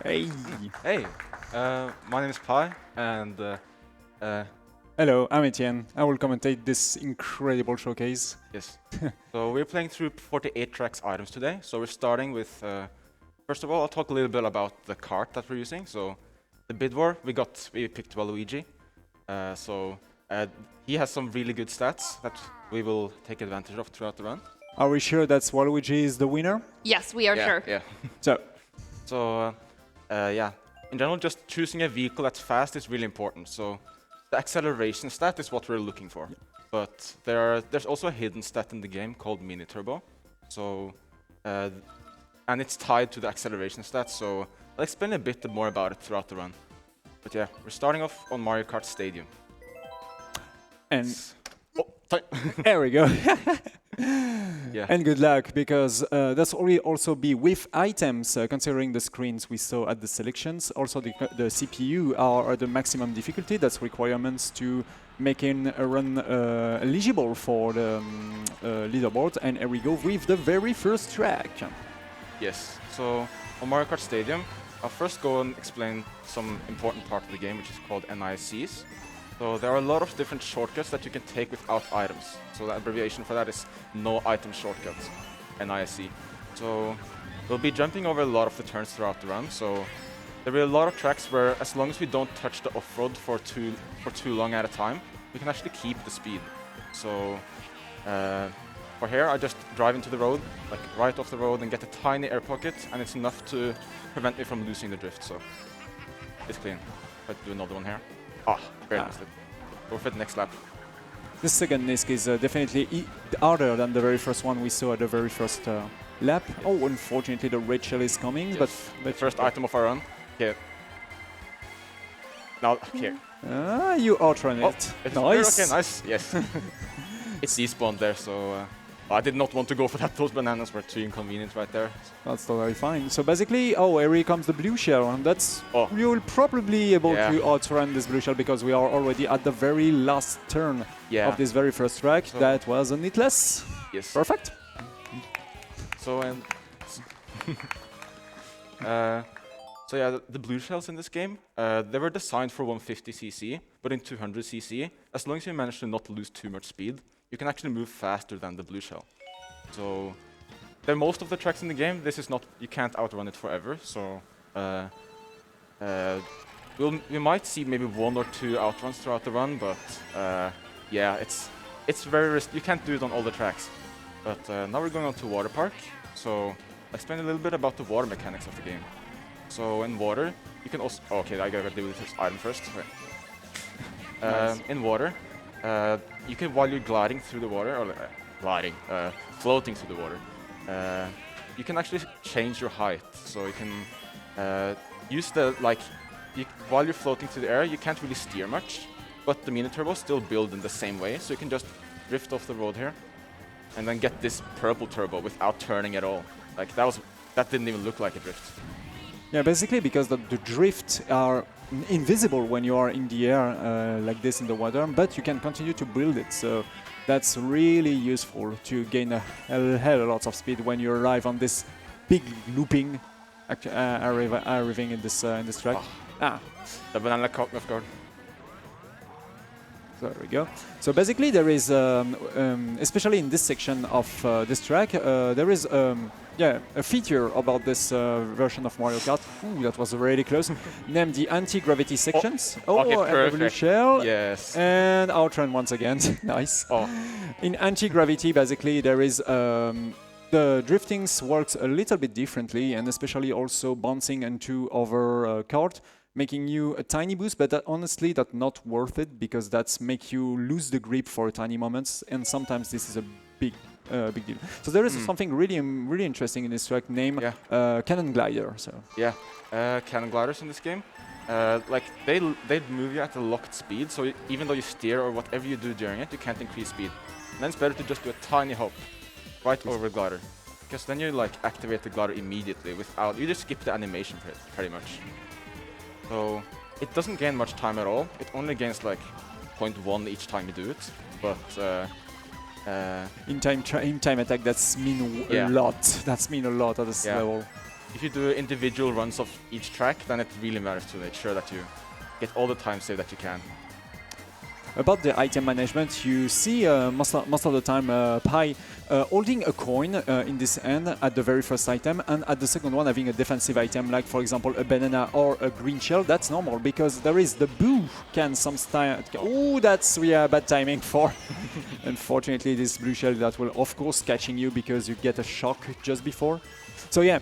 Hey. Hey, my name is Pi, and Hello, I'm Etienne. I will commentate this incredible showcase. yes. So we're playing through 48 tracks items today. So we're starting with, first of all, I'll talk a little bit about the cart that we're using. So the bid war, we picked Waluigi. He has some really good stats that we will take advantage of throughout the run. Are we sure that Waluigi is the winner? Yes, we are sure. Yeah. So, Yeah. In general, just choosing a vehicle that's fast is really important. So the acceleration stat is what we're looking for. But there's also a hidden stat in the game called Mini Turbo. So, and it's tied to the acceleration stat. So I'll explain a bit more about it throughout the run. But yeah, we're starting off on Mario Kart Stadium. and Sorry. there we go. Yeah. And good luck, because that's will also be with items, considering the screens we saw at the selections. Also, the CPU are at the maximum difficulty. That's requirements to making a run eligible for the leaderboard. And here we go with the very first track. Yes. So on Mario Kart Stadium, I'll first go and explain some important part of the game, which is called NISCs. So there are a lot of different shortcuts that you can take without items. So the abbreviation for that is no item shortcuts, NISC. So we'll be jumping over a lot of the turns throughout the run. So there will be a lot of tracks where, as long as we don't touch the off-road for too long at a time, we can actually keep the speed. So for here, I just drive into the road, like right off the road, and get a tiny air pocket, and it's enough to prevent me from losing the drift. So it's clean. Let's do another one here. Very nice. Go for the next lap. The second nisk is definitely harder than the very first one we saw at the very first lap. Yes. Oh, unfortunately, the red shell is coming, Yes. but The first item of our run. Here. Now, here. You outrun it. Nice. Okay, nice. Yes. It despawned there, so I did not want to go for that. Those bananas were too inconvenient right there. That's totally fine. So basically, here comes the blue shell, and that's you will probably be able to outrun this blue shell, because we are already at the very last turn of this very first track. So that was a neatless. Yes. Perfect. So so yeah, the blue shells in this game, they were designed for 150cc, but in 200cc, as long as you manage to not lose too much speed, you can actually move faster than the blue shell. So there are most of the tracks in the game. This is not, you can't outrun it forever. So we might see maybe 1 or 2 outruns throughout the run, but yeah, it's very risky. You can't do it on all the tracks. But now we're going on to Water Park. So I'll explain a little bit about the water mechanics of the game. So in water, you can also, okay, I gotta do this item first. Nice. In water, you can, while you're gliding through the water, or floating through the water, you can actually change your height. So you can use the, while you're floating through the air, you can't really steer much, but the Mini Turbos still build in the same way. So you can just drift off the road here, and then get this purple turbo without turning at all. Like that didn't even look like a drift. Yeah, basically because the drifts are invisible when you are in the air like this in the water, but you can continue to build it. So that's really useful to gain a hell of lots of speed when you arrive on this big looping, arriving in this track. The banana caught me off guard. So there we go. So basically there is, especially in this section of this track, there is a feature about this version of Mario Kart. Ooh, that was really close. Named the anti-gravity sections. Okay, and the blue shell. Yes. And outrun once again. Nice. In anti-gravity, basically, there is the driftings works a little bit differently, and especially also bouncing into other kart, making you a tiny boost, but honestly, that's not worth it, because that's make you lose the grip for tiny moments, and sometimes this is a big deal. So there is something really interesting in this track named Cannon Glider. So yeah, cannon gliders in this game, like they move you at a locked speed. So even though you steer or whatever you do during it, you can't increase speed. And then it's better to just do a tiny hop right over the glider, because then you like activate the glider immediately without, you just skip the animation pretty much. So it doesn't gain much time at all. It only gains like 0.1 each time you do it. But in time attack, that's mean a lot. That's mean a lot at this level. if you do individual runs of each track, then it really matters to make sure that you get all the time save that you can. About the item management, you see most of the time Pi holding a coin in this hand at the very first item, and at the second one having a defensive item, like for example a banana or a green shell. That's normal because there is the boo can sometimes. Oh, that's bad timing for. Unfortunately, this blue shell that will of course catching you because you get a shock just before. So yeah,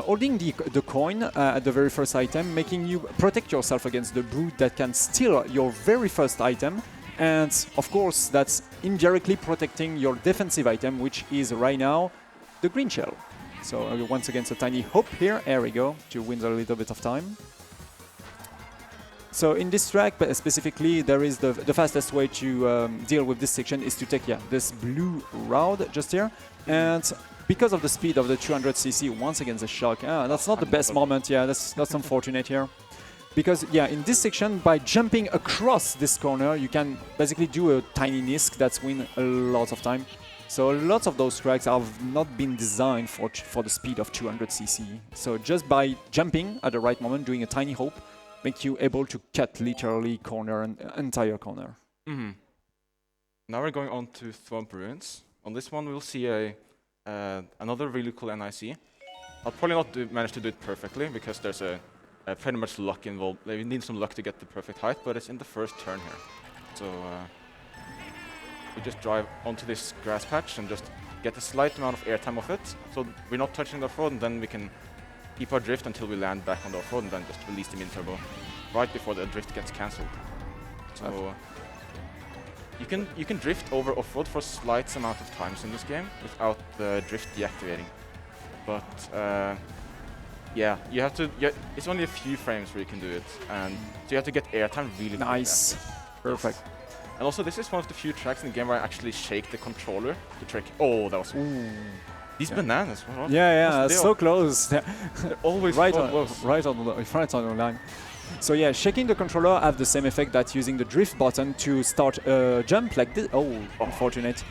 holding the coin at the very first item, making you protect yourself against the brute that can steal your very first item. And of course, that's indirectly protecting your defensive item, which is right now the green shell. So once again, a tiny hop here. There we go, to win a little bit of time. So in this track specifically, there is the fastest way to deal with this section is to take this blue route just here. And because of the speed of the 200cc, once again the shock. That's not the best moment. Yeah, that's unfortunate here. Because in this section, by jumping across this corner, you can basically do a tiny nisk that's win a lot of time. So lots of those tracks have not been designed for the speed of 200cc. So just by jumping at the right moment, doing a tiny hop, make you able to cut literally corner and entire corner. Mm-hmm. Now we're going on to Thwomp Ruins. On this one, we'll see another really cool NIC. I'll probably not manage to do it perfectly because there's pretty much luck involved. You need some luck to get the perfect height, but it's in the first turn here. So we just drive onto this grass patch and just get a slight amount of airtime of it. So we're not touching the off-road, and then we can keep our drift until we land back on the off-road and then just release the min-turbo right before the drift gets cancelled. So you can drift over off-road for a slight amount of times in this game without the drift deactivating. But you have to. It's only a few frames where you can do it, and so you have to get airtime really quick. Nice, perfect. Yes. And also, this is one of the few tracks in the game where I actually shake the controller to trick. Oh, that was. Ooh. These bananas. What? Yeah, so close. They're always right so on, close. right on the line. So yeah, shaking the controller have the same effect that using the drift button to start a jump like this. Oh, unfortunate.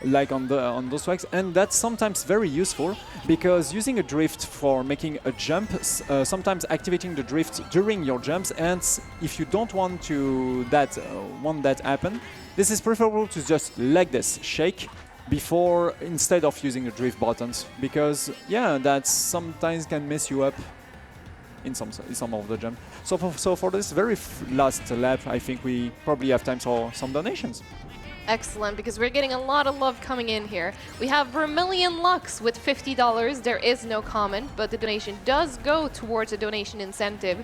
Like on those tracks, and that's sometimes very useful because using a drift for making a jump, sometimes activating the drift during your jumps, and if you don't want that happen, this is preferable to just like this shake before instead of using the drift buttons, because that sometimes can mess you up in some of the jump. So for this very last lap, I think we probably have time for some donations. Excellent, because we're getting a lot of love coming in here. We have Vermilion Lux with $50. There is no comment, but the donation does go towards a donation incentive.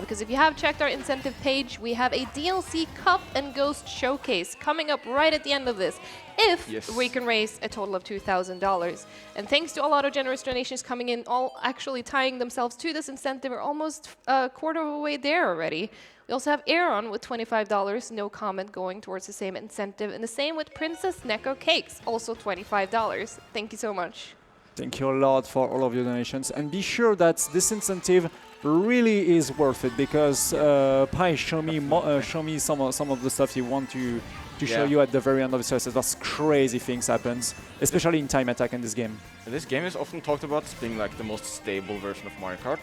Because if you have checked our incentive page, we have a DLC Cup and Ghost Showcase coming up right at the end of this, if we can raise a total of $2,000. And thanks to a lot of generous donations coming in, all actually tying themselves to this incentive. We're almost a quarter of the way there already. We also have Aaron with $25, no comment, going towards the same incentive. And the same with Princess Neko Cakes, also $25. Thank you so much. Thank you a lot for all of your donations. And be sure that this incentive really is worth it, because Pi, show me some of the stuff you want to show you at the very end of the session. That's crazy things happens, especially in time attack in this game. This game is often talked about as being like the most stable version of Mario Kart,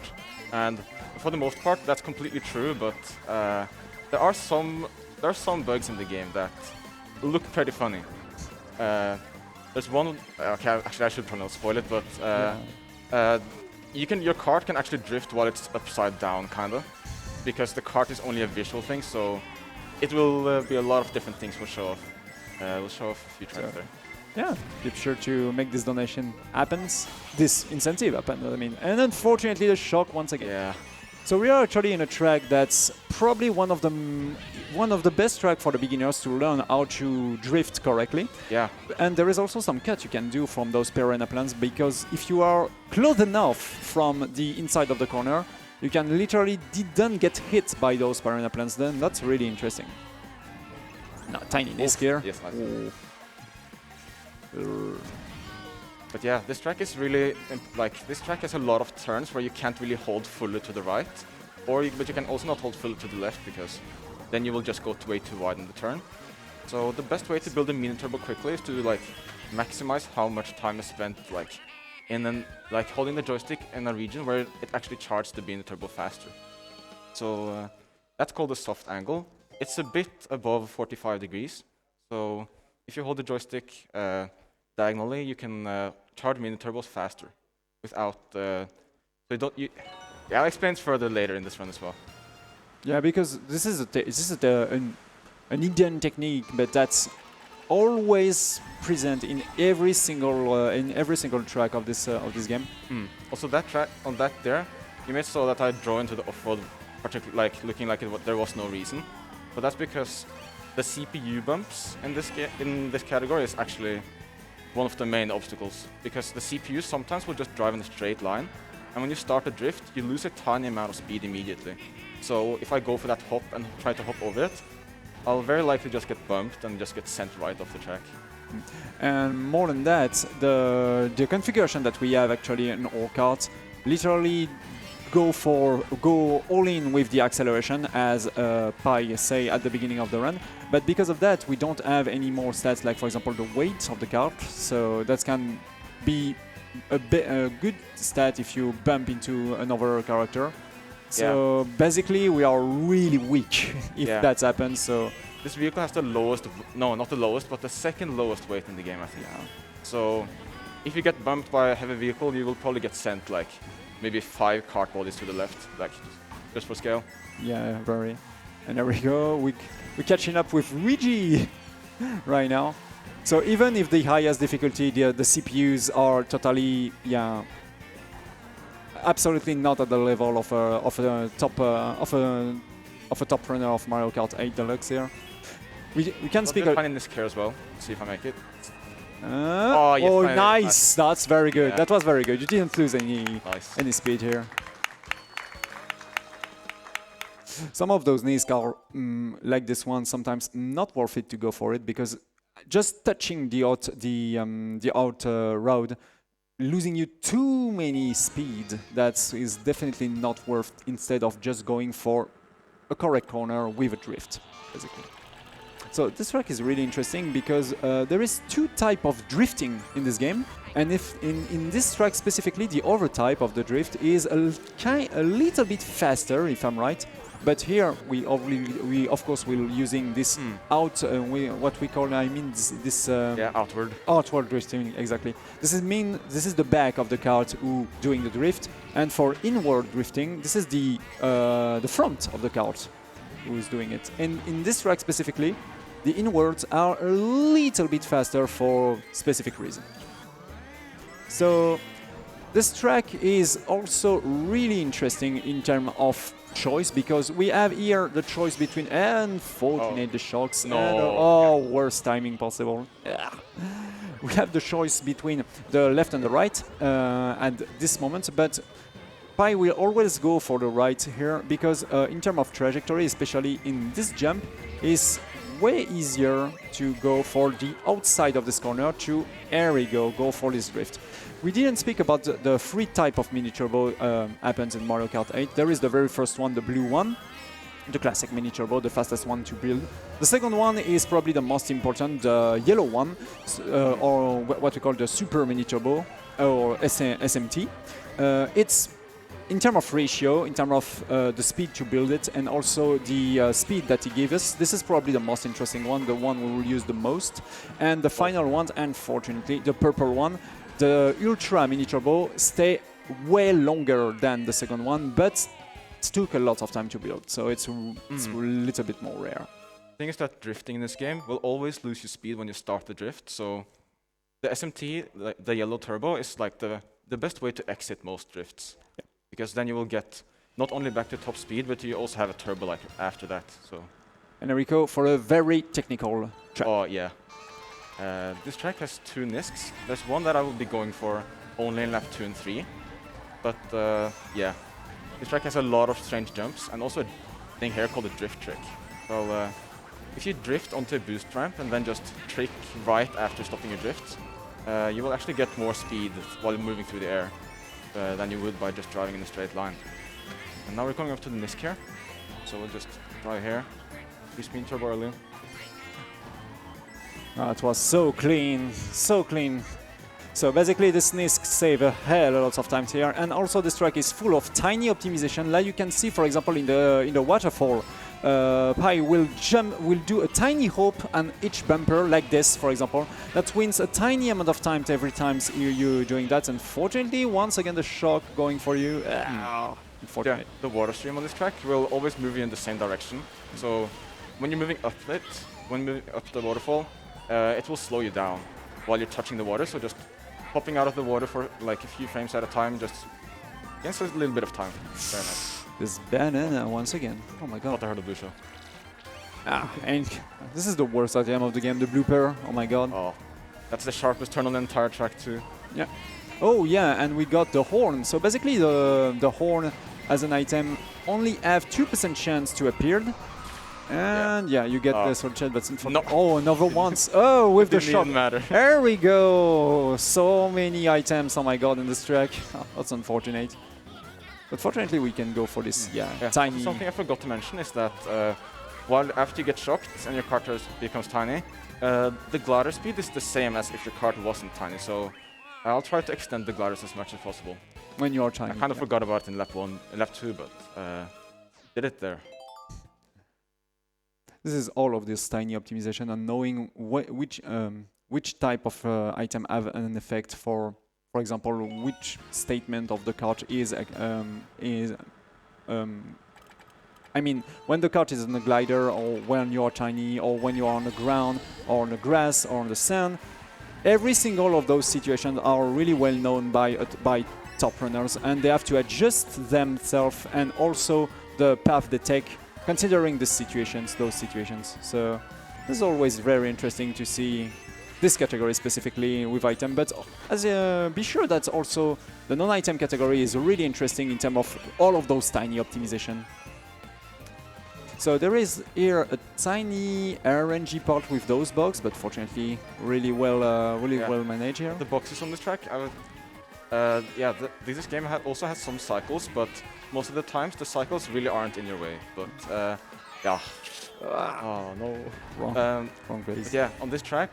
and for the most part that's completely true. But there are some bugs in the game that look pretty funny. There's one. Okay, actually I should probably not spoil it, but your kart can actually drift while it's upside down, kinda, because the kart is only a visual thing. So it will be a lot of different things we'll show off. We'll show off a few tracks there. Yeah, keep sure to make this donation happens. This incentive happen, I mean. And unfortunately, the shock once again. Yeah. So we are actually in a track that's probably one of the best track for the beginners to learn how to drift correctly. Yeah. And there is also some cut you can do from those Piranha plants, because if you are close enough from the inside of the corner, you can literally didn't get hit by those Piranha plants. Then that's really interesting. No, tiny nisk here. Yes, nice. But yeah, this track is really this track has a lot of turns where you can't really hold fully to the right, but you can also not hold fully to the left, because then you will just go way too wide in the turn. So the best way to build a mini turbo quickly is to maximize how much time is spent in an, like holding the joystick in a region where it actually charges the beam turbo faster. So that's called a soft angle. It's a bit above 45 degrees. So if you hold the joystick diagonally, you can charge mini turbos faster without. So you don't. Yeah, I'll explain it further later in this run as well. Yeah, because this is an Indian technique, but that's always present in every single track of this game. Also, that track on that there, you may saw that I draw into the off-road, particularly like looking like there was no reason, but that's because the CPU bumps in this category is actually one of the main obstacles, because the CPU sometimes will just drive in a straight line, and when you start a drift, you lose a tiny amount of speed immediately. So if I go for that hop and try to hop over it, I'll very likely just get bumped and just get sent right off the track. And more than that, the configuration that we have actually in our kart literally go all in with the acceleration, as Pi say at the beginning of the run. But because of that, we don't have any more stats like, for example, the weight of the kart. So that can be a good stat if you bump into another character. So basically, we are really weak if that happens. So this vehicle has the lowest, no, not the lowest, but the second lowest weight in the game, I think. So if you get bumped by a heavy vehicle, you will probably get sent like maybe 5 kart bodies to the left, like just for scale. Yeah, very. And there we go. We're catching up with Luigi right now. So even if the highest difficulty, the CPUs are totally, absolutely not at the level of a top runner of Mario Kart 8 Deluxe here. We can speak. I'll find nisk here as well. See if I make it. Oh, nice! That's very good. Yeah. That was very good. You didn't lose any speed here. Some of those nisk are like this one. Sometimes not worth it to go for it, because just touching the out road, losing you too many speed, that is definitely not worth, instead of just going for a correct corner with a drift, basically. So this track is really interesting because there is 2 types of drifting in this game, and if in this track specifically, the other type of the drift is a little bit faster, if I'm right. But here we of course will using this what we call, this outward drifting, exactly. This is the back of the kart who doing the drift, and for inward drifting, this is the front of the kart who is doing it. And in this track specifically, the inwards are a little bit faster for specific reason. So this track is also really interesting in terms of choice, because we have here the choice between, unfortunately, the shocks. Worst timing possible. We have the choice between the left and the right at this moment, but Pi will always go for the right here, because in terms of trajectory, especially in this jump, is way easier to go for the outside of this corner to, go for this drift. We didn't speak about the 3 type of mini turbo happens in Mario Kart 8. There is the very first one, the blue one, the classic mini turbo, the fastest one to build. The second one is probably the most important, the yellow one, or what we call the super mini turbo, or SMT. It's in terms of ratio, in terms of the speed to build it, and also the speed that he gave us, this is probably the most interesting one, the one we will use the most. And the final one, unfortunately, the purple one, the Ultra Mini Turbo, stay way longer than the second one, but it took a lot of time to build, so it's a little bit more rare. The thing is that drifting in this game will always lose you speed when you start the drift, so the SMT, the yellow turbo, is like the best way to exit most drifts. Yeah. Because then you will get not only back to top speed, but you also have a turbo like after that. So. And Enrico, for a very technical track. Oh yeah. This track has 2 nisks. There's one that I will be going for only in lap 2 and 3. But yeah, this track has a lot of strange jumps, and also a thing here called a drift trick. So if you drift onto a boost ramp and then just trick right after stopping your drift, you will actually get more speed while moving through the air than you would by just driving in a straight line. And now we're going up to the nisk here. So we'll just drive here. Speed turbo early. It was so clean, so clean. So basically this nisk save a hell a lot of times here, and also this track is full of tiny optimization. Like you can see, for example, in the waterfall, Pi will do a tiny hop on each bumper like this, for example. That wins a tiny amount of time every time you're doing that. Unfortunately, once again the shock going for you. Unfortunate. Yeah, the water stream on this track will always move you in the same direction. So when you're moving up it, when moving up the waterfall, it will slow you down while you're touching the water. So just popping out of the water for like a few frames at a time just gets a little bit of time. Very nice. This banana once again. Oh my god. Thought I heard a blue shell. And this is the worst item of the game, the blooper. Oh my god. Oh, that's the sharpest turn on the entire track too. Yeah. Oh yeah, and we got the horn. So basically the horn as an item only have 2% chance to appear. And yeah, you get the sword chat, but no. Oh, another once. Oh, with the Didn't shot. even matter. There we go. So many items. Oh my god, in this track. That's unfortunate. But fortunately, we can go for this. Yeah. Tiny. Something I forgot to mention is that while after you get shocked and your kart becomes tiny, the glider speed is the same as if your kart wasn't tiny. So I'll try to extend the gliders as much as possible. When you are tiny. I kind of forgot about it in lap 1, in lap 2, but did it there. This is all of this tiny optimization and knowing which type of item have an effect for example, which statement of the kart is. I mean, when the kart is on a glider, or when you are tiny, or when you are on the ground, or on the grass, or on the sand, every single of those situations are really well known by top runners, and they have to adjust themselves and also the path they take, considering those situations. So this is always very interesting to see this category specifically with item, but be sure that also the non-item category is really interesting in terms of all of those tiny optimization. So there is here a tiny RNG part with those boxes, but fortunately really well well managed here. The boxes on this track, this game also has some cycles, but most of the times the cycles really aren't in your way. But yeah. Oh no. Wrong place. Yeah, on this track,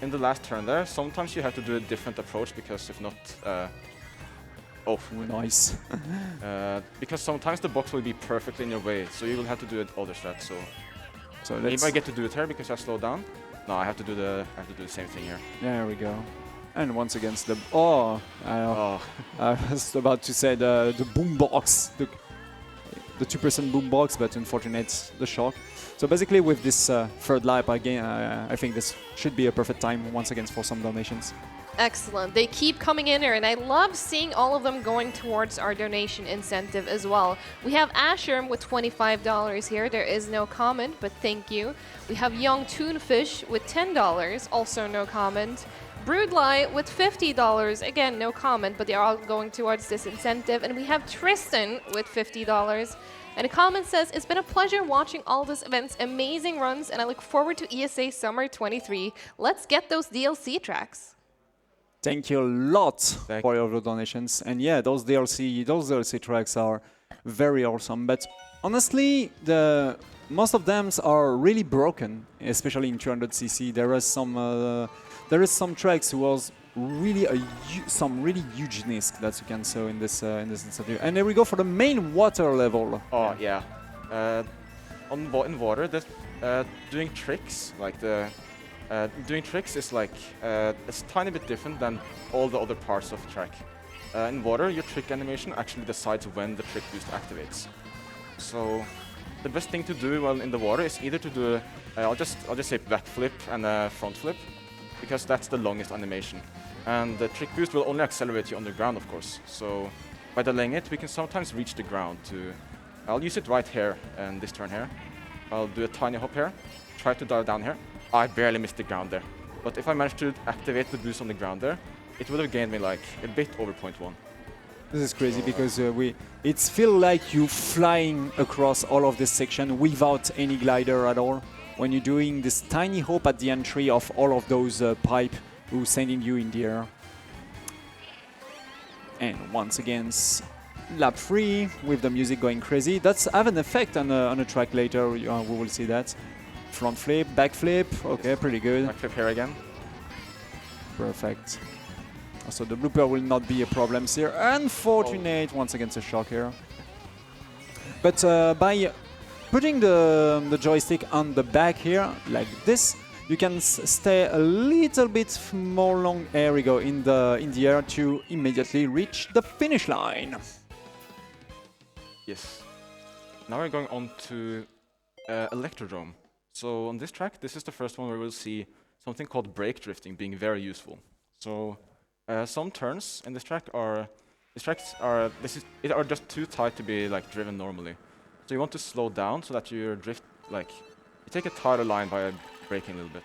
in the last turn there, sometimes you have to do a different approach because if not, nice. because sometimes the box will be perfectly in your way, so you will have to do it other strat. So maybe I get to do it here because I slowed down. No, I have to do the same thing here. There we go. And once again, I was about to say the boombox, the 2% boombox, but unfortunate the shock. So basically, with this third lap again, I think this should be a perfect time once again for some donations. Excellent. They keep coming in here, and I love seeing all of them going towards our donation incentive as well. We have Asherm with $25 here. There is no comment, but thank you. We have Young Toonfish with $10, also no comment. Broodlight with $50, again no comment, but they are all going towards this incentive. And we have Tristan with $50. And a comment says, it's been a pleasure watching all these events, amazing runs, and I look forward to ESA Summer 23. Let's get those DLC tracks. Thank you a lot for your donations. And yeah, those DLC tracks are very awesome. But honestly, most of them are really broken, especially in 200cc. There is some tracks who was really some really huge nisk that you can see in this incentive. And there we go for the main water level. Oh yeah, in water, doing tricks like doing tricks is like it's a tiny bit different than all the other parts of the track. In water, your trick animation actually decides when the trick boost activates. So the best thing to do while in the water is either to do I'll just say backflip and a front flip, because that's the longest animation. And the trick boost will only accelerate you on the ground, of course. So by delaying it, we can sometimes reach the ground to... I'll use it right here in this turn here. I'll do a tiny hop here, try to dive down here. I barely missed the ground there. But if I managed to activate the boost on the ground there, it would have gained me like a bit over 0.1. This is crazy because it feels like you flying across all of this section without any glider at all. When you're doing this tiny hop at the entry of all of those pipe who's sending you in the air. And once again, lap 3 with the music going crazy. That's have an effect on a track later. We will see that. Front flip, back flip. Okay, pretty good. Back flip here again. Perfect. So the blooper will not be a problem here. Unfortunate, once again, a shock here. But by putting the joystick on the back here, like this, you can stay a little bit more long. Here we go in the air to immediately reach the finish line. Yes. Now we're going on to Electrodrome. So on this track, this is the first one where we'll see something called brake drifting being very useful. So some turns in this track are just too tight to be like driven normally. So you want to slow down so that you drift like you take a tighter line by braking a little bit.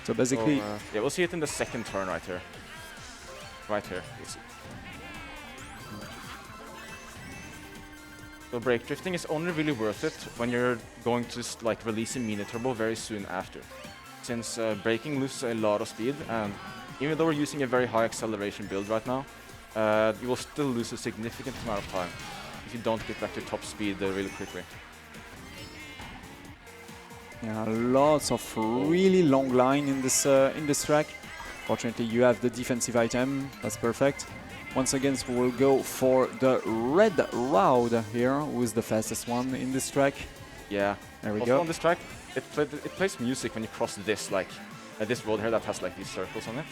So basically, yeah, we'll see it in the second turn right here. Right here, you'll see. So brake drifting is only really worth it when you're going to like release a mini turbo very soon after, since braking loses a lot of speed, and even though we're using a very high acceleration build right now, you will still lose a significant amount of time if you don't get back to top speed really quickly. yeah, lots of really long line in this track. Fortunately, you have the defensive item. That's perfect. Once again, so we'll go for the red road here, who is the fastest one in this track. Yeah. There we also go. On this track, it plays music when you cross this this road here that has like these circles on it.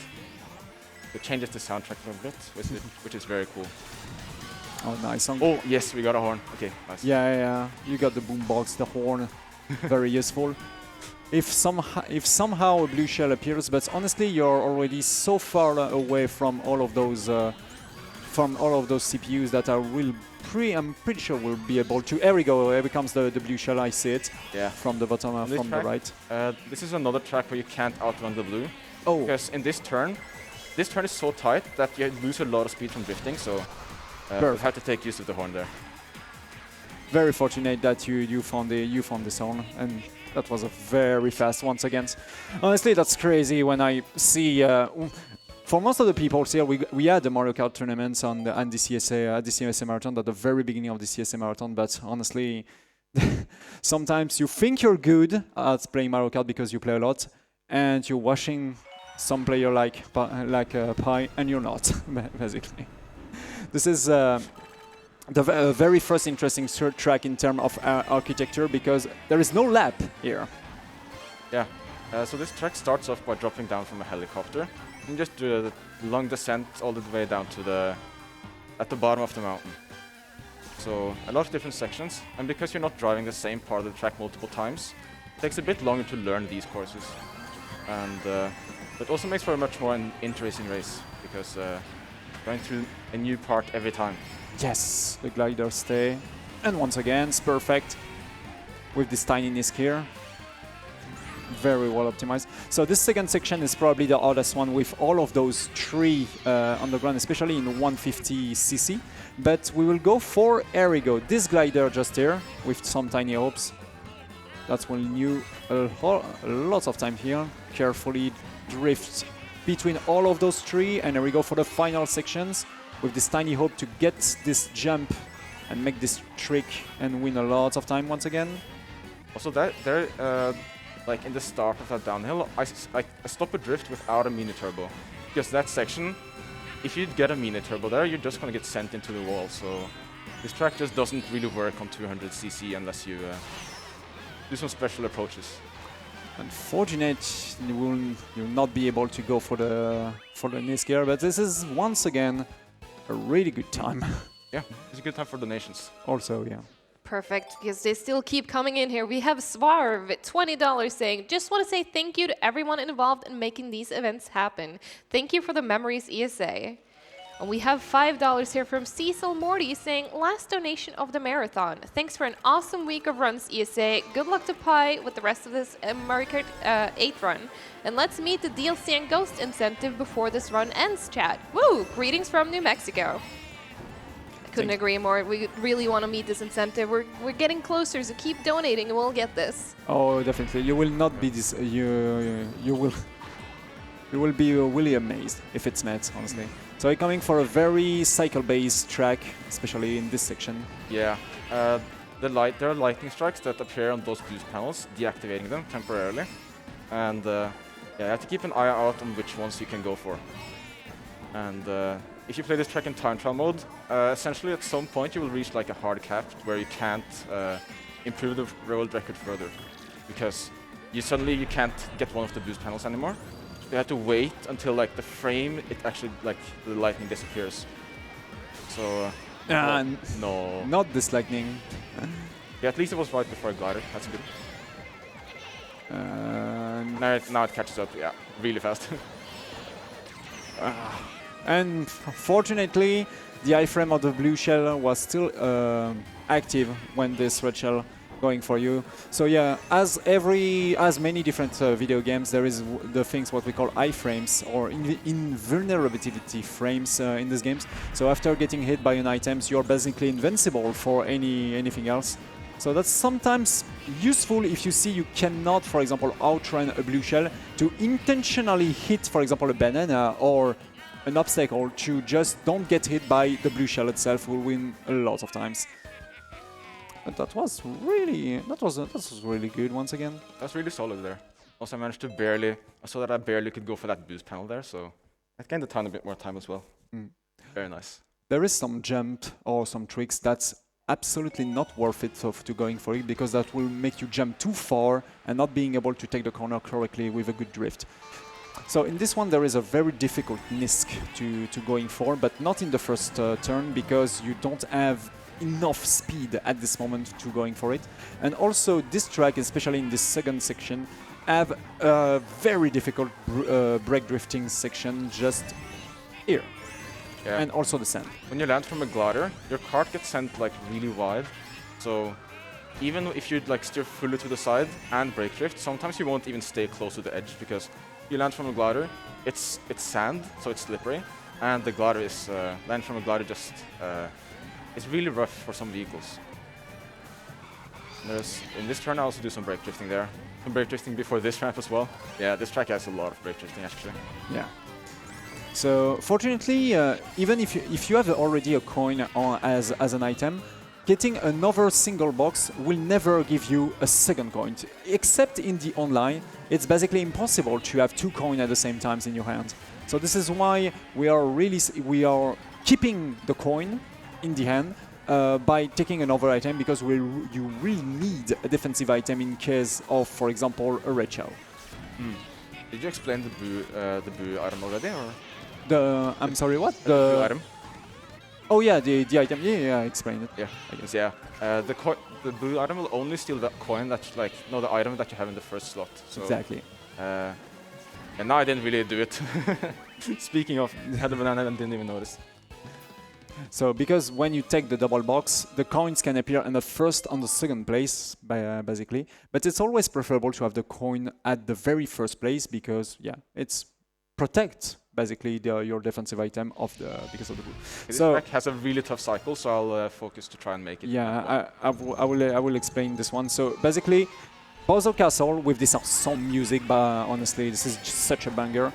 It changes the soundtrack a little bit, which is very cool. Oh, nice song. Oh yes, we got a horn. Okay, nice. Yeah. You got the boombox, the horn, very useful. If somehow a blue shell appears, but honestly, you're already so far away from all of those CPUs that I'm pretty sure we'll be able to. Here we go. Here comes the blue shell. I see it. Yeah. From the bottom, from the right. This is another track where you can't outrun the blue. Oh. Because in this turn is so tight that you lose a lot of speed from drifting. So you have to take use of the horn there. Very fortunate that you found the zone, and that was a very fast once again. Honestly, that's crazy when I see. For most of the people here, we had the Mario Kart tournaments on the CSA Marathon at the very beginning of the CSA Marathon, but honestly, sometimes you think you're good at playing Mario Kart because you play a lot, and you're watching some player like Pi, and you're not, basically. This is the very first interesting track in terms of architecture, because there is no lap here. Yeah, so this track starts off by dropping down from a helicopter. And just do a long descent all the way down to at the bottom of the mountain. So a lot of different sections, and because you're not driving the same part of the track multiple times, it takes a bit longer to learn these courses. And it also makes for a much more interesting race, because going through a new part every time. Yes, the glider stay, and once again, it's perfect with this tiny nisk here. Very well optimized. So this second section is probably the hardest one with all of those three on the ground, especially in 150cc. But we will go for, here we go, this glider just here with some tiny hopes. That's when you lots of time here. Carefully drift between all of those three, and here we go for the final sections with this tiny hope to get this jump and make this trick and win a lot of time once again. Also, like in the start of that downhill, I stop a drift without a mini turbo, because that section, if you get a mini turbo there, you're just gonna get sent into the wall. So this track just doesn't really work on 200cc unless you do some special approaches. Unfortunate, you'll not be able to go for the nisk here, but this is once again a really good time. Yeah, it's a good time for donations. Also, yeah. Perfect, because they still keep coming in here. We have Swarv at $20 saying, just want to say thank you to everyone involved in making these events happen. Thank you for the memories, ESA. And we have $5 here from Cecil Morty saying, last donation of the marathon. Thanks for an awesome week of runs, ESA. Good luck to Pi with the rest of this Mario Kart 8 run. And let's meet the DLC and Ghost incentive before this run ends, chat. Woo! Greetings from New Mexico. Couldn't agree more. We really want to meet this incentive. We're getting closer, so keep donating and we'll get this. Oh, definitely. You will not be this. You will be really amazed if it's met, honestly. So we're coming for a very cycle-based track, especially in this section. Yeah. There are lightning strikes that appear on those boost panels, deactivating them temporarily. And Yeah, you have to keep an eye out on which ones you can go for. And if you play this track in time trial mode, essentially at some point you will reach like a hard cap where you can't improve the world record further, because you can't get one of the boost panels anymore. You have to wait until like the frame, the lightning disappears. So no, not this lightning. Yeah, at least it was right before I got it. That's good. Now it catches up. Yeah, really fast. And fortunately, the iframe of the blue shell was still active when this red shell going for you. So yeah, as many different video games, there is the things what we call iframes or invulnerability frames in these games. So after getting hit by an item, you're basically invincible for anything else. So that's sometimes useful if you see you cannot, for example, outrun a blue shell, to intentionally hit, for example, a banana or an obstacle to just don't get hit by the blue shell itself. Will win a lot of times. But that was really good once again. That's really solid there. Also, I managed to I saw that I barely could go for that boost panel there, so I gained a tiny bit more time as well. Very nice. There is some jump or some tricks that's absolutely not worth it to going for it, because that will make you jump too far and not being able to take the corner correctly with a good drift. So in this one there is a very difficult nisk to going for, but not in the first turn, because you don't have enough speed at this moment to going for it. And also this track, especially in this second section, have a very difficult brake drifting section just here. Yeah. And also the sand. When you land from a glider, your kart gets sent like really wide. So even if you like steer fully to the side and brake drift, sometimes you won't even stay close to the edge, because you land from a glider, it's sand, so it's slippery, and the glider is land from a glider just it's really rough for some vehicles. In this turn I also do some brake drifting there. Some brake drifting before this ramp as well. Yeah, this track has a lot of brake drifting actually. Yeah. So fortunately, even if you have already a coin as an item, getting another single box will never give you a second coin. Except in the online, it's basically impossible to have two coins at the same time in your hand. So this is why we are keeping the coin in the hand by taking another item, because you really need a defensive item in case of, for example, a red shell. Did you explain the boo item already, or? I'm sorry, what? The blue item? Oh yeah, the item. Yeah, I explained it. Yeah, I guess, yeah. The blue item will only steal the coin the item that you have in the first slot. So, exactly. And now I didn't really do it. Speaking of, I had a banana and didn't even notice. So because when you take the double box, the coins can appear in the first and the second place, basically. But it's always preferable to have the coin at the very first place, because yeah, it's protects basically your defensive item because of the blue. This track has a really tough cycle, so I'll focus to try and make it. Yeah, I will explain this one. So basically, Bowser Castle with this awesome music, but honestly, this is just such a banger,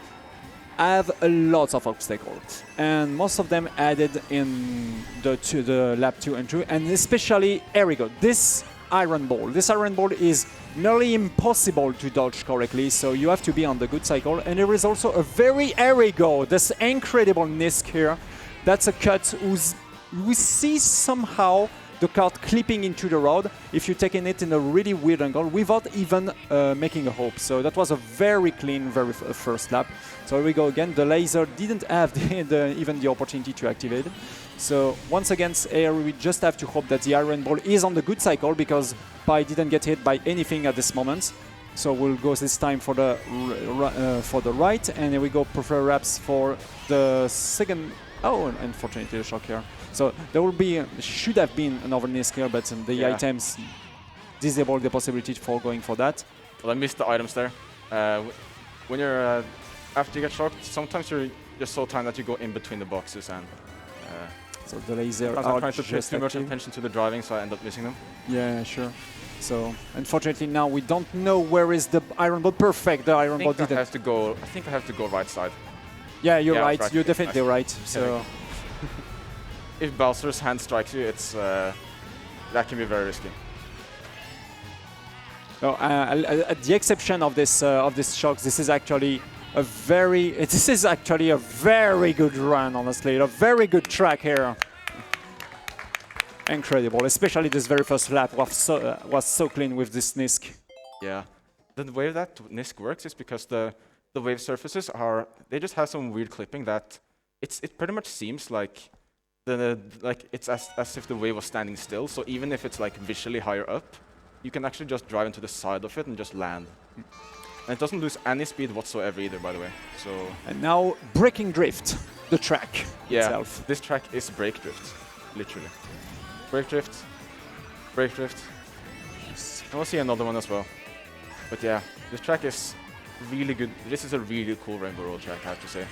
have a lot of obstacles, and most of them added in the lap 2 and 3, and especially here we go. This iron ball. This iron ball is nearly impossible to dodge correctly, so you have to be on the good cycle. And there is also a very airy go. This incredible nisk here. That's a cut we see somehow the kart clipping into the road if you're taking it in a really weird angle without even making a hope. So that was a very clean, very first lap. So here we go again. The laser didn't have even the opportunity to activate. So once again, here we just have to hope that the iron ball is on the good cycle, because Pi didn't get hit by anything at this moment. So we'll go this time for the right, and here we go, prefer wraps for the second. Oh, unfortunately, a shock here. So there will be, should have been another nisk here, but the items disable the possibility for going for that. Well, I missed the items there. When you're after you get shocked, sometimes you're so timed that you go in between the boxes, and so the laser I'm trying to pay too much attention to the driving, so I end up missing them. Yeah, sure. So unfortunately now we don't know where is the iron ball. Perfect, the iron ball didn't. I think I have to go right side. Yeah, you're right. You're definitely right. So if Bowser's hand strikes you, it's that can be very risky. No, at the exception of this shocks, this is actually a very good run. Honestly, a very good track here. Incredible, especially this very first lap was so clean with this nisk. Yeah, the way that nisk works is because the wave surfaces they just have some weird clipping that it pretty much seems like it's as if the wave was standing still. So even if it's like visually higher up, you can actually just drive into the side of it and just land. And it doesn't lose any speed whatsoever either, by the way. So and now breaking drift, the track itself. This track is brake drift, literally. Brake drift, brake drift. And we'll see another one as well. But yeah, this track is really good. This is a really cool Rainbow Road track, I have to say.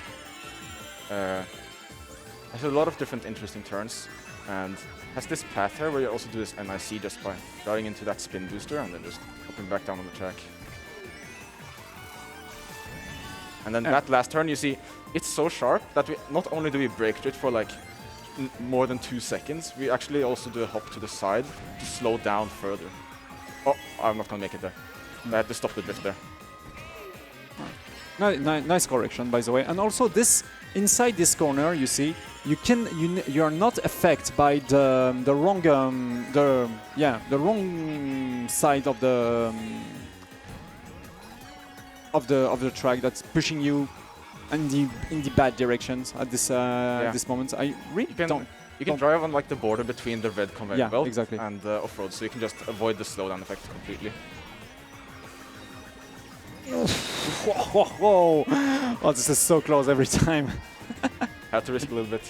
Has a lot of different interesting turns, and has this path here where you also do this NIC just by driving into that spin booster and then just hopping back down on the track. And then that last turn, you see, it's so sharp that we not only do we brake drift for like more than 2 seconds, we actually also do a hop to the side to slow down further. Oh, I'm not gonna make it there. I had to stop the drift there. Nice correction, by the way. And also, this inside this corner, you see, you are not affected by the wrong side of the track that's pushing you in the bad directions at this moment. I really don't. You can drive on like the border between the red conveyor belt exactly. and off-road, so you can just avoid the slowdown effect completely. Whoa! Oh, this is so close every time. Had to risk a little bit.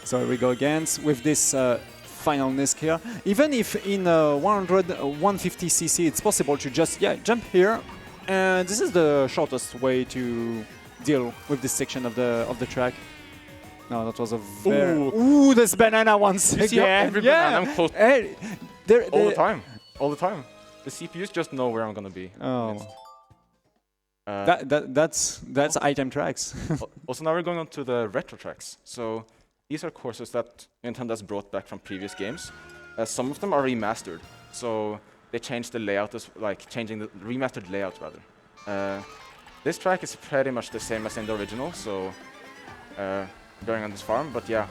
So here we go again with this final nisk here. Even if in 150cc it's possible to just jump here, and this is the shortest way to deal with this section of the track. No, that was a very... Ooh, this banana once you again. See how every banana I'm close all the time. All the time. The CPUs just know where I'm gonna be. Oh. That's item tracks. Also, now we're going on to the retro tracks. So these are courses that Nintendo has brought back from previous games. Some of them are remastered. So they changed the layout, changing the remastered layout rather. This track is pretty much the same as in the original. So going on this farm, but yeah,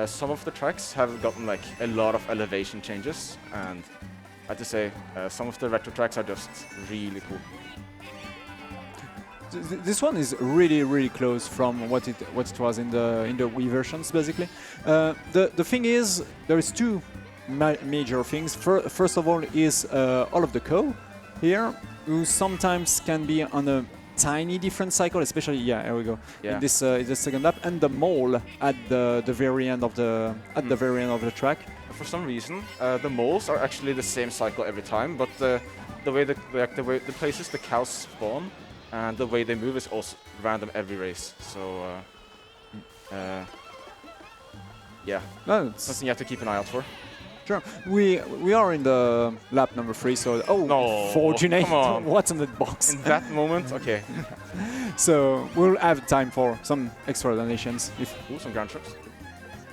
some of the tracks have gotten like a lot of elevation changes, and I have to say, some of the retro tracks are just really cool. This one is really close from what it was in the Wii versions, basically. The thing is, there is two major things. First of all, is all of the co here, who sometimes can be on a tiny different cycle, especially here we go in this second lap, and the mole at the very end of the very end of the track. For some reason, the moles are actually the same cycle every time, but the way the places the cows spawn and the way they move is also random every race. So yeah, something you have to keep an eye out for. Sure. We are in the lap number 3, so no, fortunate. Come on. What's in the box? In that moment, okay. So we'll have time for some extra donations. Ooh, some ground trucks.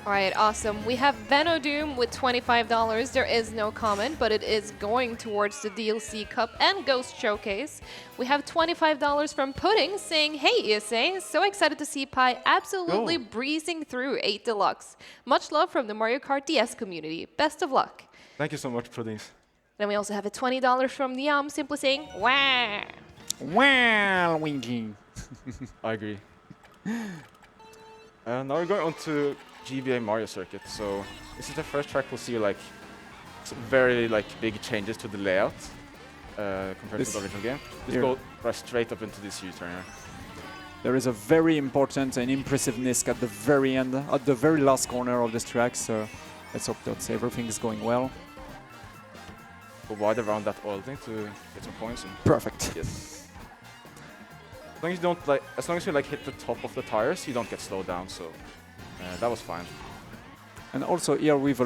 All right, awesome. We have Venodoom with $25. There is no comment, but it is going towards the DLC Cup and Ghost Showcase. We have $25 from Pudding saying, "Hey ESA, so excited to see Pi absolutely breezing through 8 Deluxe. Much love from the Mario Kart DS community. Best of luck." Thank you so much, Puddings. Then we also have a $20 from Niam simply saying, "Wah." Well, Wingy. I agree. Now we're going on to GBA Mario Circuit. So this is the first track we'll see like very big changes to the layout compared to the original game. Just go right straight up into this U-turn here. There is a very important and impressive nisk at the very end, at the very last corner of this track. So let's hope that everything is going well. Go wide around that oil thing to get some points. And perfect. Yes. As long as you don't as long as you hit the top of the tires, you don't get slowed down. So. That was fine. And also here with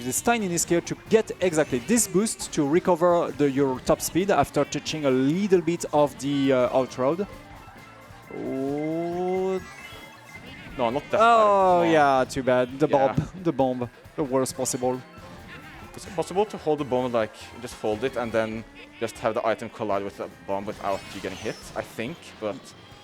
this tiny nisk here to get exactly this boost to recover your top speed after touching a little bit of the outroad. Oh. No, not that. Oh yeah, too bad. The bomb, the worst possible. Is it possible to hold the bomb like just hold it and then just have the item collide with the bomb without you getting hit? I think, but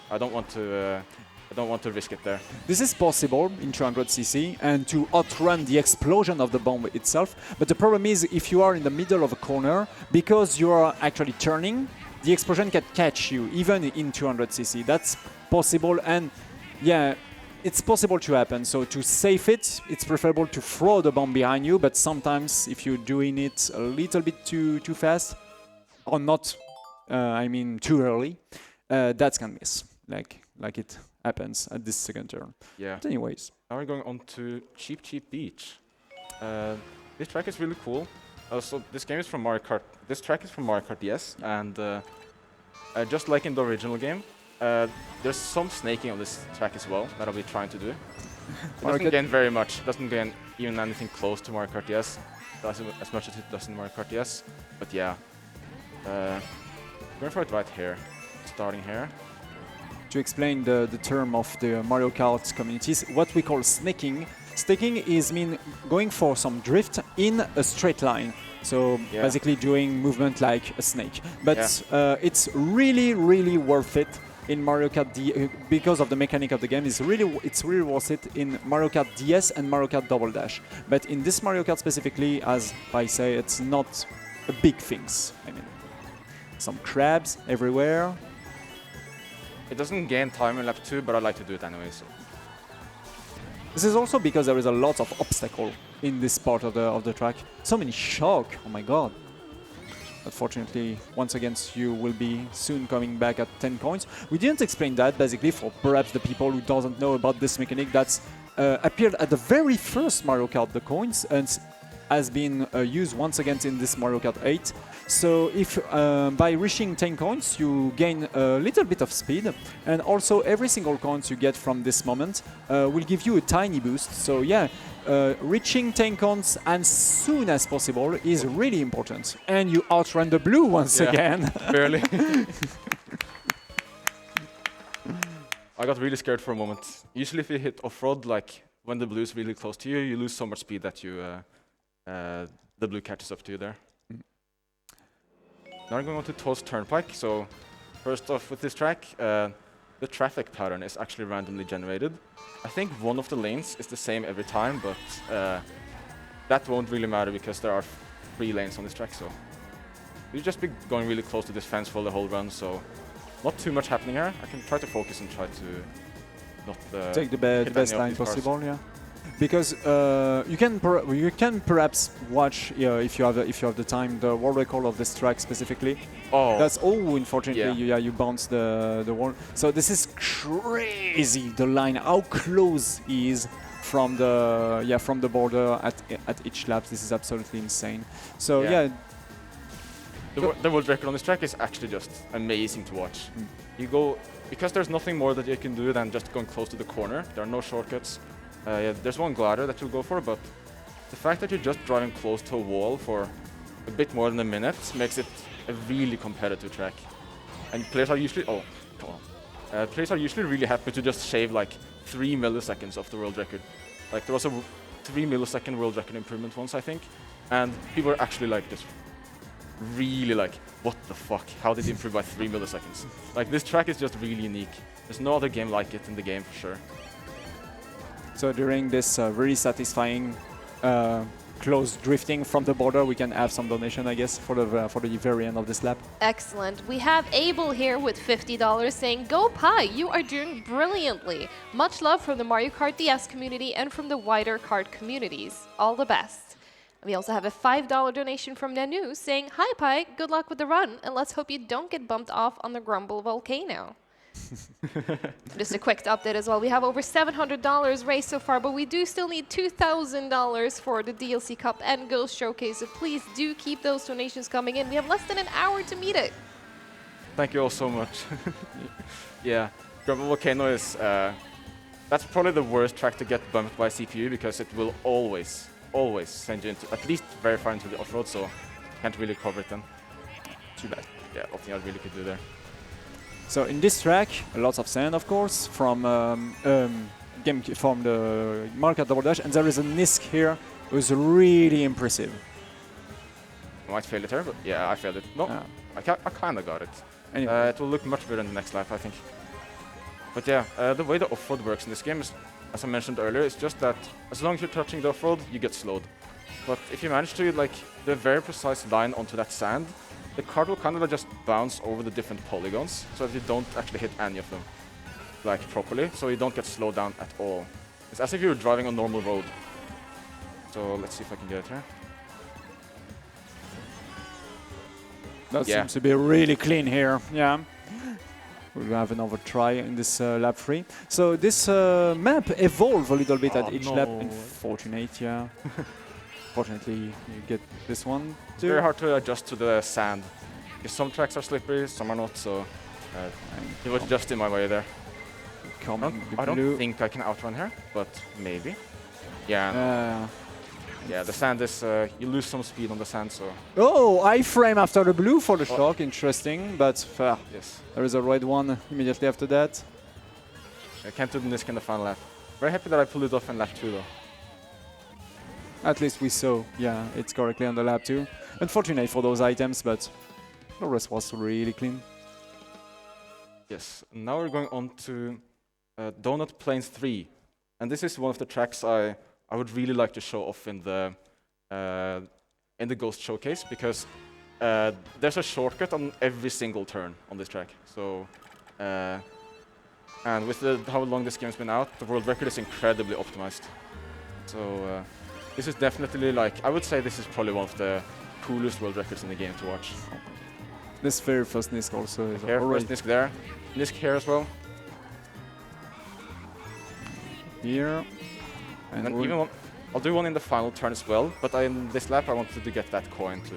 I don't want to. I don't want to risk it there. This is possible in 200cc and to outrun the explosion of the bomb itself. But the problem is if you are in the middle of a corner, because you are actually turning, the explosion can catch you even in 200cc. That's possible, and yeah, it's possible to happen. So to save it, it's preferable to throw the bomb behind you. But sometimes if you're doing it a little bit too fast, or not, I mean too early, that can miss. Like it happens at this second turn. Yeah. But anyways. Now we're going on to Cheep Cheep Beach. This track is really cool. So this game is from Mario Kart. This track is from Mario Kart DS, and just like in the original game, there's some snaking on this track as well that I'll be trying to do. It doesn't gain very much. Doesn't gain even anything close to Mario Kart DS. As much as it does in Mario Kart DS. But yeah, going for it right here. Starting here. To explain the term of the Mario Kart communities, what we call snaking. Snaking is going for some drift in a straight line. So basically doing movement like a snake. But it's really, really worth it in Mario Kart because of the mechanic of the game. It's really worth it in Mario Kart DS and Mario Kart Double Dash. But in this Mario Kart specifically, as I say, it's not a big things. I mean, some crabs everywhere. It doesn't gain time in lap 2, but I like to do it anyway. So. This is also because there is a lot of obstacle in this part of the track. So many shock, oh my god. Unfortunately, once again, you will be soon coming back at 10 coins. We didn't explain that, basically, for perhaps the people who doesn't know about this mechanic that's appeared at the very first Mario Kart, the coins, and has been used once again in this Mario Kart 8. So if by reaching 10 coins you gain a little bit of speed, and also every single coins you get from this moment will give you a tiny boost. So yeah, reaching 10 coins as soon as possible is really important. And you outrun the blue once again. Barely. I got really scared for a moment. Usually if you hit off-road, like when the blue is really close to you, you lose so much speed that you the blue catches up to you there. Now I'm going on to Toast Turnpike. So first off with this track, the traffic pattern is actually randomly generated. I think one of the lanes is the same every time, but that won't really matter because there are 3 lanes on this track. So you'll just be going really close to this fence for the whole run. So not too much happening here. I can try to focus and try to not take the best line possible. Yeah. Because you can perhaps watch if you have the time the world record of this track specifically. Oh, that's unfortunately you bounce the wall. So this is crazy. The line, how close he is from the border at each lap. This is absolutely insane. So the world record on this track is actually just amazing to watch. You go because there's nothing more that you can do than just going close to the corner. There are no shortcuts. There's one glider that you'll go for, but the fact that you're just driving close to a wall for a bit more than a minute makes it a really competitive track. And players are usually players are usually really happy to just shave like 3 milliseconds off the world record. Like there was a 3 millisecond world record improvement once, I think, and people were actually like just really like, what the fuck? How did he improve by 3 milliseconds? Like this track is just really unique. There's no other game like it in the game for sure. So during this very satisfying close drifting from the border, we can have some donation, I guess, for the very end of this lap. Excellent. We have Abel here with $50 saying, "Go Pi, you are doing brilliantly. Much love from the Mario Kart DS community and from the wider kart communities. All the best." We also have a $5 donation from Nanu saying, "Hi Pi, good luck with the run, and let's hope you don't get bumped off on the Grumble Volcano." Just a quick update as well. We have over $700 raised so far, but we do still need $2,000 for the DLC Cup and Ghost Showcase. So please do keep those donations coming in. We have less than an hour to meet it. Thank you all so much. Yeah, Grumble Volcano is that's probably the worst track to get bumped by CPU because it will always send you into at least very far into the off-road. So can't really cover it then. Too bad. Yeah, nothing I really could do there. So in this track, lots of sand, of course, from the Mario Kart Double Dash, and there is a nisk here who's really impressive. I might fail it here, but yeah, I failed it. No, I kind of got it. Anyway. It will look much better in the next lap, I think. But yeah, the way the off-road works in this game is, as I mentioned earlier, it's just that as long as you're touching the off-road, you get slowed. But if you manage to like do a very precise line onto that sand, the kart will kind of just bounce over the different polygons, so that you don't actually hit any of them like properly, so you don't get slowed down at all. It's as if you were driving on normal road. So let's see if I can get it here. That seems to be really clean here. Yeah. We'll have another try in this lap 3. So this map evolved a little bit at each lap. Unfortunate, yeah. Fortunately, you get this one It's too. very hard to adjust to the sand. Because some tracks are slippery, some are not, so it was just in my way there. I don't think I can outrun here, but maybe. Yeah. Yeah, the sand is, you lose some speed on the sand, so... Oh, iframe after the blue for the shock, interesting, but yes. There is a red one immediately after that. I can't do the nisk in the final lap. Very happy that I pulled it off in lap 2 though. At least we saw, yeah, it's correctly on the lap 2. Unfortunate for those items, but the rest was really clean. Yes, and now we're going on to Donut Plains 3. And this is one of the tracks I would really like to show off in the Ghost Showcase, because there's a shortcut on every single turn on this track. So, and with how long this game's been out, the world record is incredibly optimized. So this is definitely I would say this is probably one of the coolest world records in the game to watch. This very first nisk also is here, first nisk there, nisk here as well. Here. And then even I'll do one in the final turn as well, but in this lap I wanted to get that coin to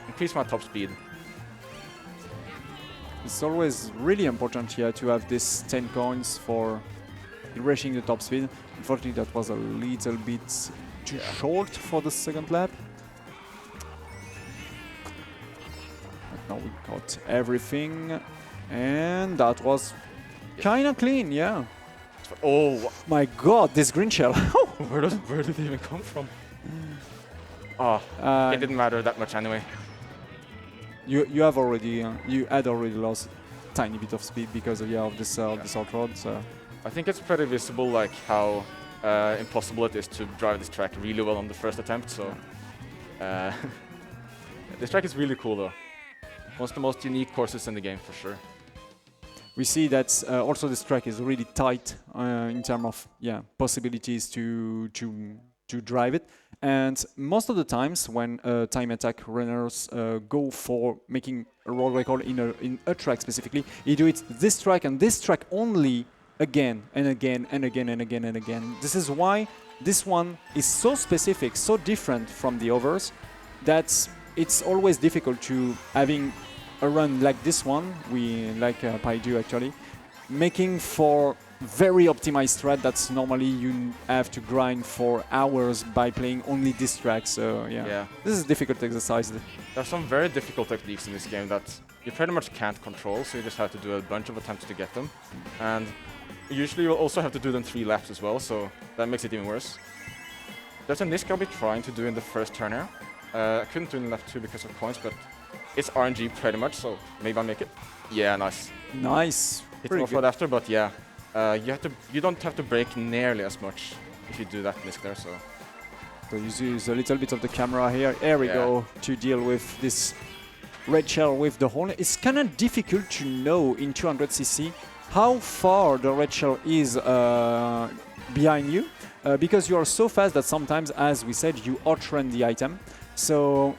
increase my top speed. It's always really important here to have this 10 coins for reaching the top speed. Unfortunately, that was a little bit too short for the second lap. But now we got everything, and that was kind of clean, yeah. Oh my god, this green shell. Where did it even come from? It didn't matter that much anyway. You had already lost a tiny bit of speed because of this hot rod. So I think it's pretty visible how impossible it is to drive this track really well on the first attempt. So this track is really cool though. One of the most unique courses in the game for sure. We see that also this track is really tight in terms of possibilities to drive it, and most of the times when time attack runners go for making a world record in a track specifically, you do it this track and this track only again and again and again and again and again. This is why this one is so specific, so different from the others, that it's always difficult to having a run like this one, like Pi do actually, making for very optimized strat that's normally you have to grind for hours by playing only this track. So this is a difficult exercise. There are some very difficult techniques in this game that you pretty much can't control, so you just have to do a bunch of attempts to get them. And usually you'll also have to do them 3 laps as well, so that makes it even worse. There's a nisk I'll be trying to do in the first turn here. I couldn't do it in lap 2 because of coins, but it's RNG pretty much, so maybe I'll make it. Yeah, nice. Nice. It's off-road after, but yeah, you don't have to brake nearly as much if you do that nisk there. So you use a little bit of the camera here. There we go, to deal with this red shell with the horn. It's kind of difficult to know in 200cc how far the red shell is behind you, because you are so fast that sometimes, as we said, you outrun the item. So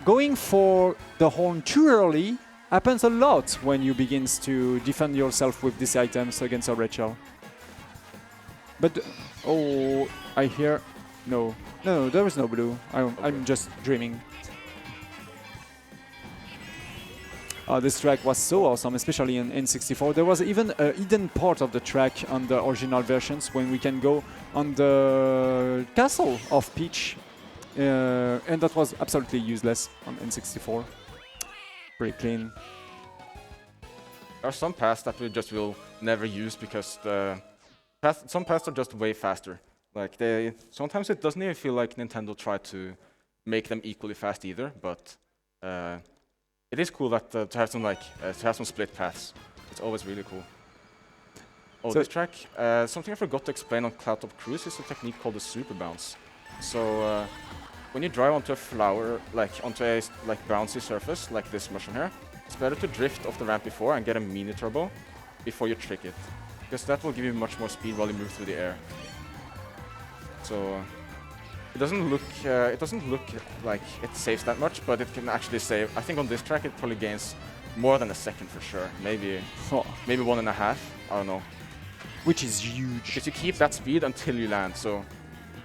going for the horn too early happens a lot when you begin to defend yourself with these items against a red shell. But I hear no, there is no blue. I'm just dreaming. This track was so awesome, especially in N64. There was even a hidden part of the track on the original versions when we can go on the castle of Peach. And that was absolutely useless on N64. Pretty clean. There are some paths that we just will never use because some paths are just way faster. Sometimes it doesn't even feel like Nintendo tried to make them equally fast either, but it is cool that to have some split paths. It's always really cool. Oh, So this track. Something I forgot to explain on Cloudtop Cruise is a technique called the super bounce. So when you drive onto a flower, onto a bouncy surface like this mushroom here, it's better to drift off the ramp before and get a mini turbo before you trick it, because that will give you much more speed while you move through the air. So it doesn't look like it saves that much, but it can actually save. I think on this track it probably gains more than a second for sure. Maybe 1.5. I don't know. Which is huge. Because you keep that speed until you land. So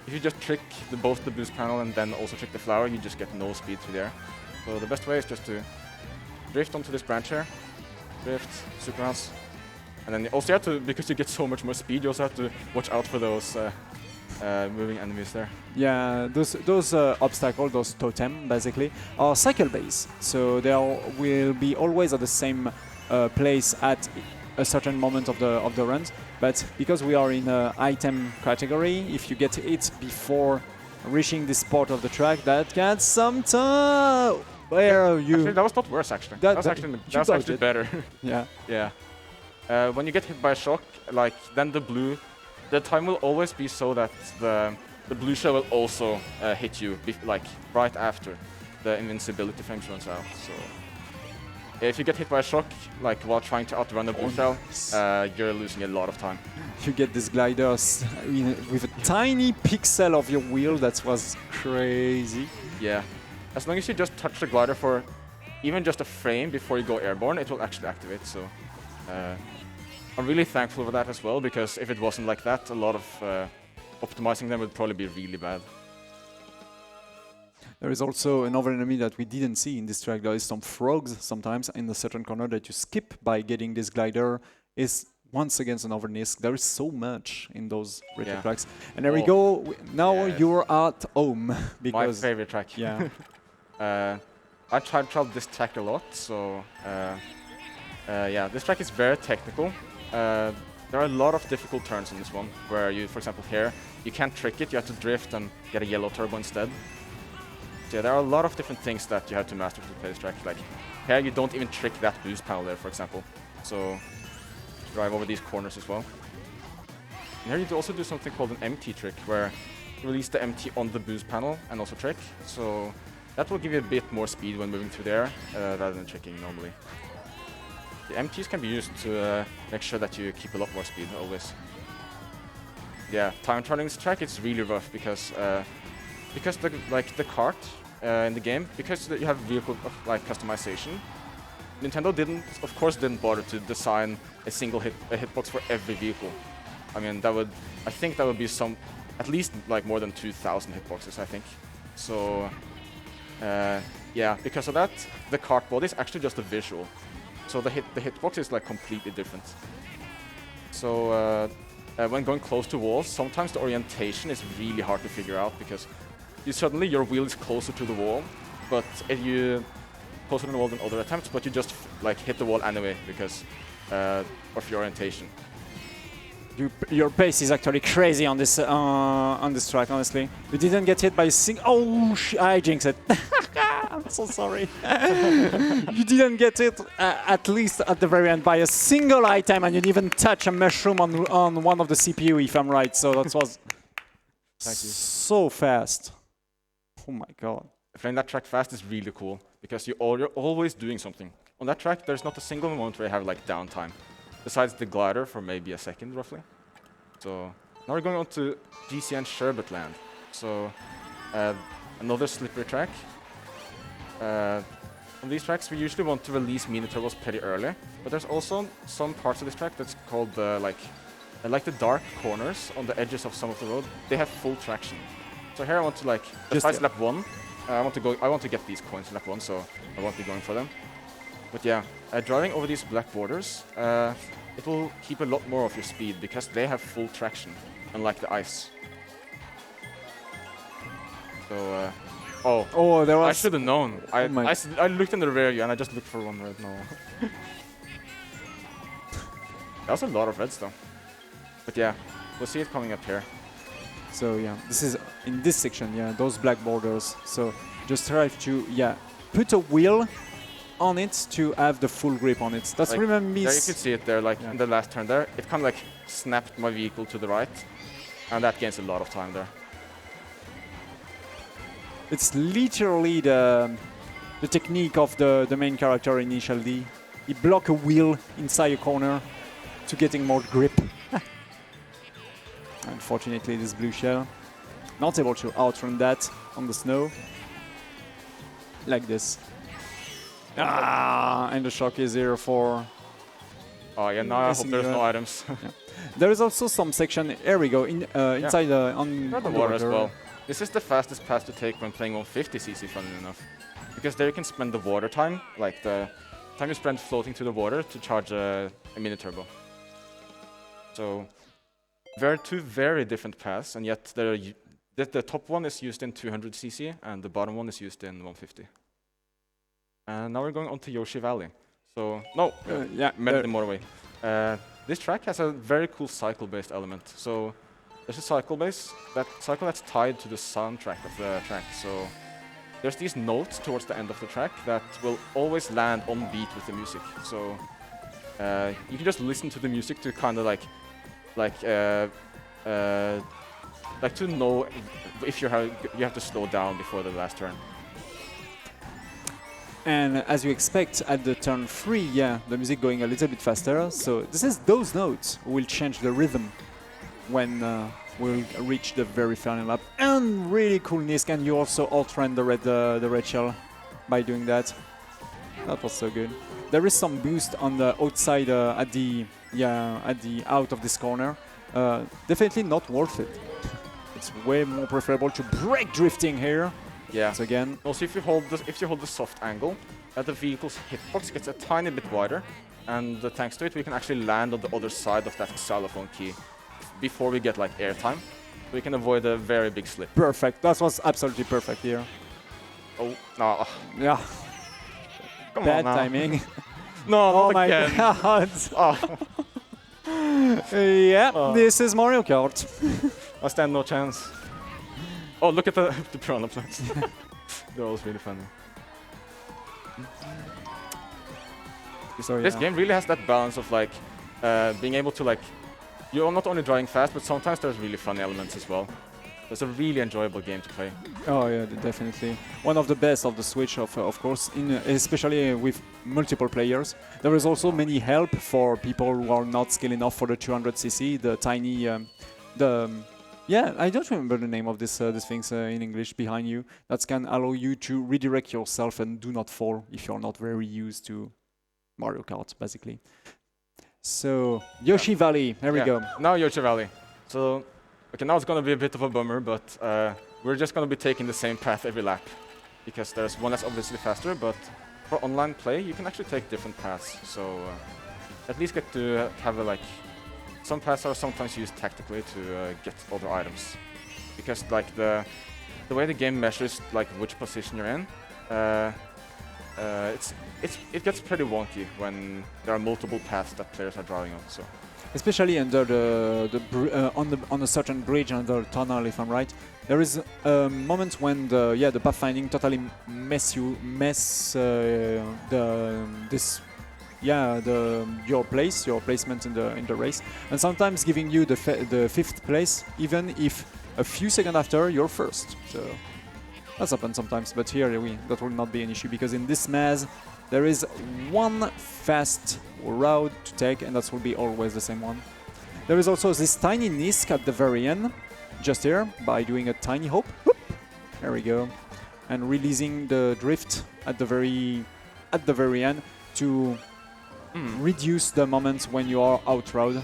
if you just trick both the boost panel and then also trick the flower, you just get no speed through there. So the best way is just to drift onto this branch here, drift, super bounce, and then also you have to, because you get so much more speed, you also have to watch out for those moving enemies there. Yeah, those obstacles, those totem basically, are cycle based. So they will be always at the same place at a certain moment of the runs. But because we are in an item category, if you get hit before reaching this part of the track, that gets some time. Where you? Actually, that was not worse. Actually, that was actually better. Yeah. Yeah. When you get hit by a shock, then the time will always be so that the blue shell will also hit you right after the invincibility frame runs out. So if you get hit by a shock while trying to outrun the blue shell, you're losing a lot of time. You get these gliders with a tiny pixel of your wheel. That was crazy. Yeah. As long as you just touch the glider for even just a frame before you go airborne, it will actually activate. So I'm really thankful for that as well, because if it wasn't like that, a lot of optimizing them would probably be really bad. There is also another enemy that we didn't see in this track. There is some frogs sometimes in the certain corner that you skip by getting this glider. Is once again another nisk. There is so much in those retro tracks. And there we go. Now you're at home. Because my favorite track. Yeah. I tried this track a lot. So yeah, this track is very technical. There are a lot of difficult turns in this one, where you, for example, here, you can't trick it. You have to drift and get a yellow turbo instead. So yeah, there are a lot of different things that you have to master to play this track. Like here, you don't even trick that boost panel there, for example. So drive over these corners as well. And here you also do something called an MT trick, where you release the MT on the boost panel and also trick. So that will give you a bit more speed when moving through there, rather than tricking normally. The MTs can be used to make sure that you keep a lot more speed always. Yeah, time trialing this track, it's really rough because the cart in the game, because you have vehicle customization, Nintendo of course didn't bother to design a single hitbox for every vehicle. I mean, I think that would be at least more than 2,000 hitboxes, I think. So yeah, because of that, the cart body is actually just a visual. So the hitbox is completely different. So when going close to walls, sometimes the orientation is really hard to figure out, because suddenly your wheel is closer to the wall, but you closer to the wall than other attempts, but you just hit the wall anyway because of your orientation. Your pace is actually crazy on this track, honestly. You didn't get hit by a single. Oh, I jinxed it. I'm so sorry. You didn't get hit, at least at the very end, by a single item, and you didn't even touch a mushroom on one of the CPU, if I'm right. So that was so fast. Oh my god. Playing that track fast is really cool, because you're always doing something. On that track, there's not a single moment where you have downtime, besides the glider for maybe a second, roughly. So now we're going on to GCN Sherbet Land. So another slippery track. On these tracks, we usually want to release mini turbos pretty early, but there's also some parts of this track that's called the dark corners on the edges of some of the road. They have full traction. So here I want to besides lap 1, I want to get these coins in lap 1, so I won't be going for them. But yeah, driving over these black borders, it will keep a lot more of your speed because they have full traction, unlike the ice. So, I should have known. I looked in the rear view and I just looked for one red. No. That was a lot of reds though. But yeah, we'll see it coming up here. So yeah, this is in this section, yeah, those black borders. So just try to, yeah, put a wheel on it to have the full grip on it. That's Like, remember me. there you can see it there, like Yeah. in the last turn there. It kind of like snapped my vehicle to the right, and that gains a lot of time there. It's literally the technique of the main character initially. He block a wheel inside a corner to getting more grip. Unfortunately, this blue shell not able to outrun that on the snow. Like this. Ah, and the shock is here for... Oh yeah, now I hope there's no items. There is also some section, here we go, inside on the water as well. This is the fastest path to take when playing on 50cc, funnily enough. Because there you can spend the water time, like the time you spend floating through the water to charge a mini turbo. So, two very different paths, and yet the top one is used in 200cc, and the bottom one is used in 150. And now we're going on to Yoshi Valley. So, no, yeah, the motorway. This track has a very cool cycle-based element. So, there's a cycle that's tied to the soundtrack of the track. So, there's these notes towards the end of the track that will always land on beat with the music. So, you can just listen to the music to kind of like to know if you have to slow down before the last turn. And as you expect at the turn 3, yeah, the music going a little bit faster. So this is those notes will change the rhythm when we'll reach the very final lap. And really cool nisk, and you also outrun the red shell by doing that. That was so good. There is some boost on the outside at the out of this corner. Definitely not worth it. It's way more preferable to break drifting here. Yeah. So again. Also, if you hold the soft angle, the vehicle's hitbox gets a tiny bit wider, and thanks to it, we can actually land on the other side of that xylophone key before we get like airtime. We can avoid a very big slip. Perfect. That was absolutely perfect here. Oh no. Yeah. Come Bad on now. timing. No, Oh not my again. god. Oh. Yeah, this is Mario Kart. I stand no chance. Oh, look at the Piranha plants. They're always really funny. So, This yeah. game really has that balance of like being able to like, you're not only driving fast, but sometimes there's really fun elements as well. It's a really enjoyable game to play. Oh yeah, definitely. One of the best of the Switch, of course, especially with multiple players. There is also many help for people who are not skilled enough for the 200cc, the tiny, yeah, I don't remember the name of these things in English behind you. That can allow you to redirect yourself and do not fall if you're not very used to Mario Kart, basically. So, Yoshi Valley, there we go. Now Yoshi Valley. So, okay, now it's going to be a bit of a bummer, but we're just going to be taking the same path every lap. Because there's one that's obviously faster, but for online play, you can actually take different paths. So, at least get to have a, like, some paths are sometimes used tactically to get other items. Because, like, the way the game measures, like, which position you're in, it gets pretty wonky when there are multiple paths that players are driving on. So. Especially under on a certain bridge under the tunnel, if I'm right, there is a moment when the pathfinding totally your placement in the race, and sometimes giving you the 5th place, even if a few seconds after you're first. So that's happened sometimes, but here that will not be an issue because in this maze there is one fast route to take, and that will be always the same one. There is also this tiny nisk at the very end, just here, by doing a tiny hop. Whoop, there we go. And releasing the drift at the very end to reduce the moments when you are out-road.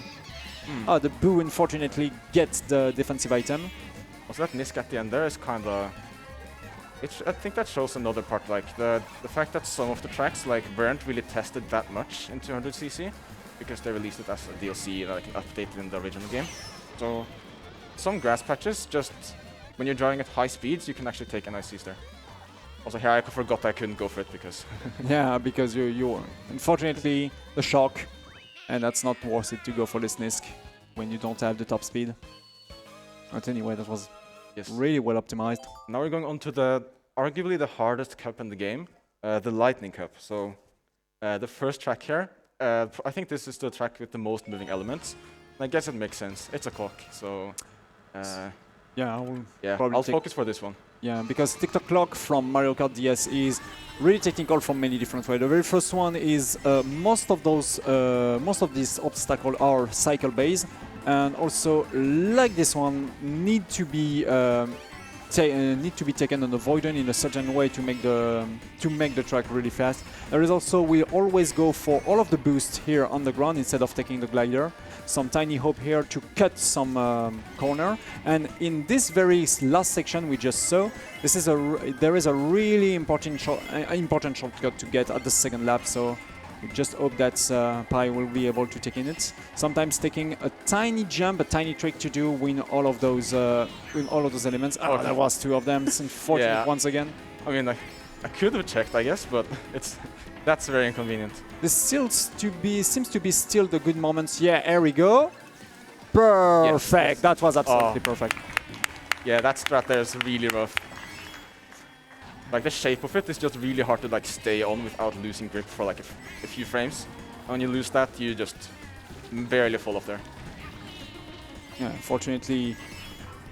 The Boo unfortunately gets the defensive item. Also that nisk at the end there is kind of... I think that shows another part, like the fact that some of the tracks like weren't really tested that much in 200cc because they released it as a DLC, like updated in the original game. So some grass patches, just when you're driving at high speeds, you can actually take NICs there. Also here I forgot I couldn't go for it because... Yeah, because you unfortunately the shock, and that's not worth it to go for this nisk when you don't have the top speed. But anyway, that was Yes. really well optimized. Now we're going on to the arguably the hardest cup in the game, the Lightning Cup. So the first track here, I think this is the track with the most moving elements. And I guess it makes sense. It's a clock, so Yeah, I will yeah, probably I'll take- focus for this one. Yeah, because Tick-Tock Clock from Mario Kart DS is really technical from many different ways. The very first one is most of these obstacles are cycle based, and also like this one need to be taken and avoided in a certain way to make the track really fast. There is also, we always go for all of the boosts here on the ground instead of taking the glider. Some tiny hop here to cut some corner, and in this very last section we just saw, there is a really important shortcut to get at the second lap. So we just hope that Pi will be able to take in it. Sometimes taking a tiny jump, a tiny trick to do with all of those elements. Oh, there was two of them. It's unfortunate Yeah. once again. I mean, I could have checked, I guess, but that's very inconvenient. This seems to be still the good moments. Yeah, here we go. Perfect. Yes. That was absolutely perfect. Yeah, that strat there is really rough. Like the shape of it is just really hard to like stay on without losing grip for like a few frames. When you lose that, you just barely fall off there. Yeah, unfortunately.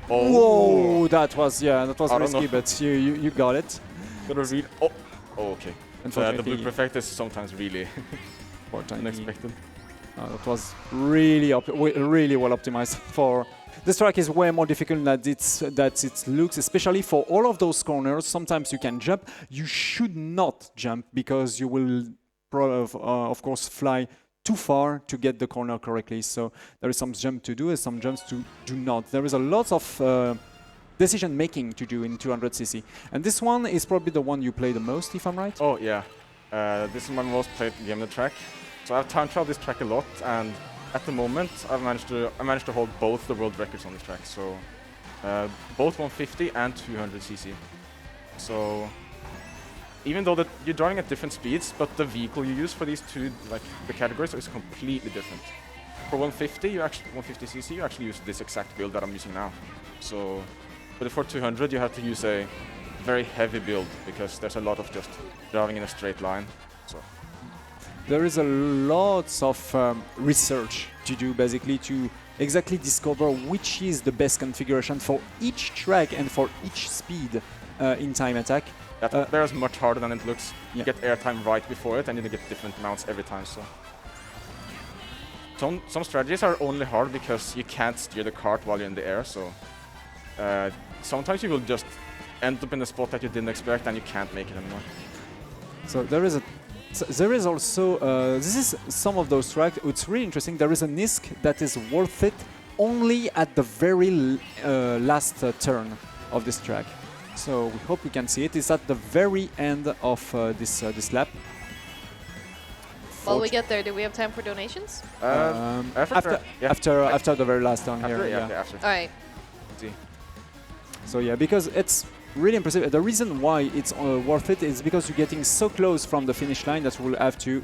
Oh, Whoa, that was I don't risky, know. but you got it. gotta read. Oh, okay. The Unfortunately, blue effect is sometimes really unfortunately, unexpected. that was really well optimized. For this track is way more difficult than it looks, especially for all of those corners. Sometimes you can jump. You should not jump because you will, of course, fly too far to get the corner correctly. So there is some jump to do and some jumps to do not. There is a lot of decision making to do in 200cc, and this one is probably the one you play the most, if I'm right. Oh yeah, this is my most played game on the track. So I've time traveled this track a lot, and at the moment I managed to hold both the world records on this track. So both 150 and 200cc. So even though you're driving at different speeds, but the vehicle you use for these two, like the categories, is completely different. For 150cc, you actually use this exact build that I'm using now. So, but for 200, you have to use a very heavy build because there's a lot of just driving in a straight line. So There is a lot of research to do, basically, to exactly discover which is the best configuration for each track and for each speed in time attack. that is much harder than it looks. Yeah. You get airtime right before it, and you get different mounts every time. So some strategies are only hard because you can't steer the cart while you're in the air. So sometimes you will just end up in a spot that you didn't expect, and you can't make it anymore. So there is also this is some of those tracks. It's really interesting. There is a nisk that is worth it only at the very last turn of this track. So we hope we can see it. It's at the very end of this lap. While we get there, do we have time for donations? After the very last turn here. After. All right. See. So yeah, because it's really impressive. The reason why it's worth it is because you're getting so close from the finish line that you will have to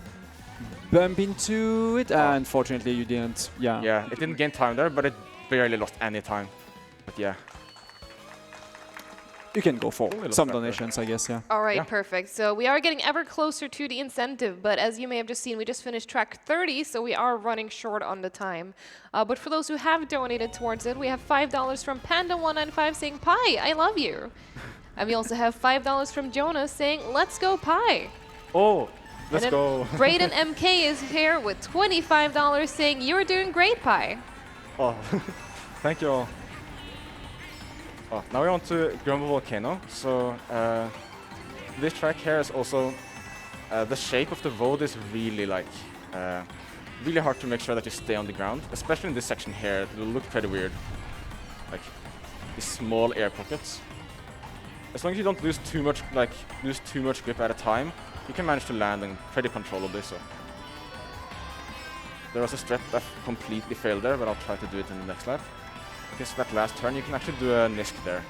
bump into it. And unfortunately, you didn't. Yeah. Yeah, it didn't gain time there, but it barely lost any time. But yeah. You can go for Little some scrap donations, I guess. Yeah. All right, Yeah. perfect. So we are getting ever closer to the incentive, but as you may have just seen, we just finished track 30, so we are running short on the time. But for those who have donated towards it, we have $5 from Panda195 saying, "Pi, I love you." And we also have $5 from Jonas saying, "Let's go, Pi." Oh, let's And then go. Braden MK is here with $25 saying, "You're doing great, Pi." Oh, thank you all. Oh, now we're on to Grumble Volcano. So this track here is also the shape of the road is really really hard to make sure that you stay on the ground, especially in this section here. It will look pretty weird, like these small air pockets. As long as you don't lose too much grip at a time, you can manage to land and pretty controllably. So there was a strat that completely failed there, but I'll try to do it in the next lap. Because that last turn, you can actually do a nisk there.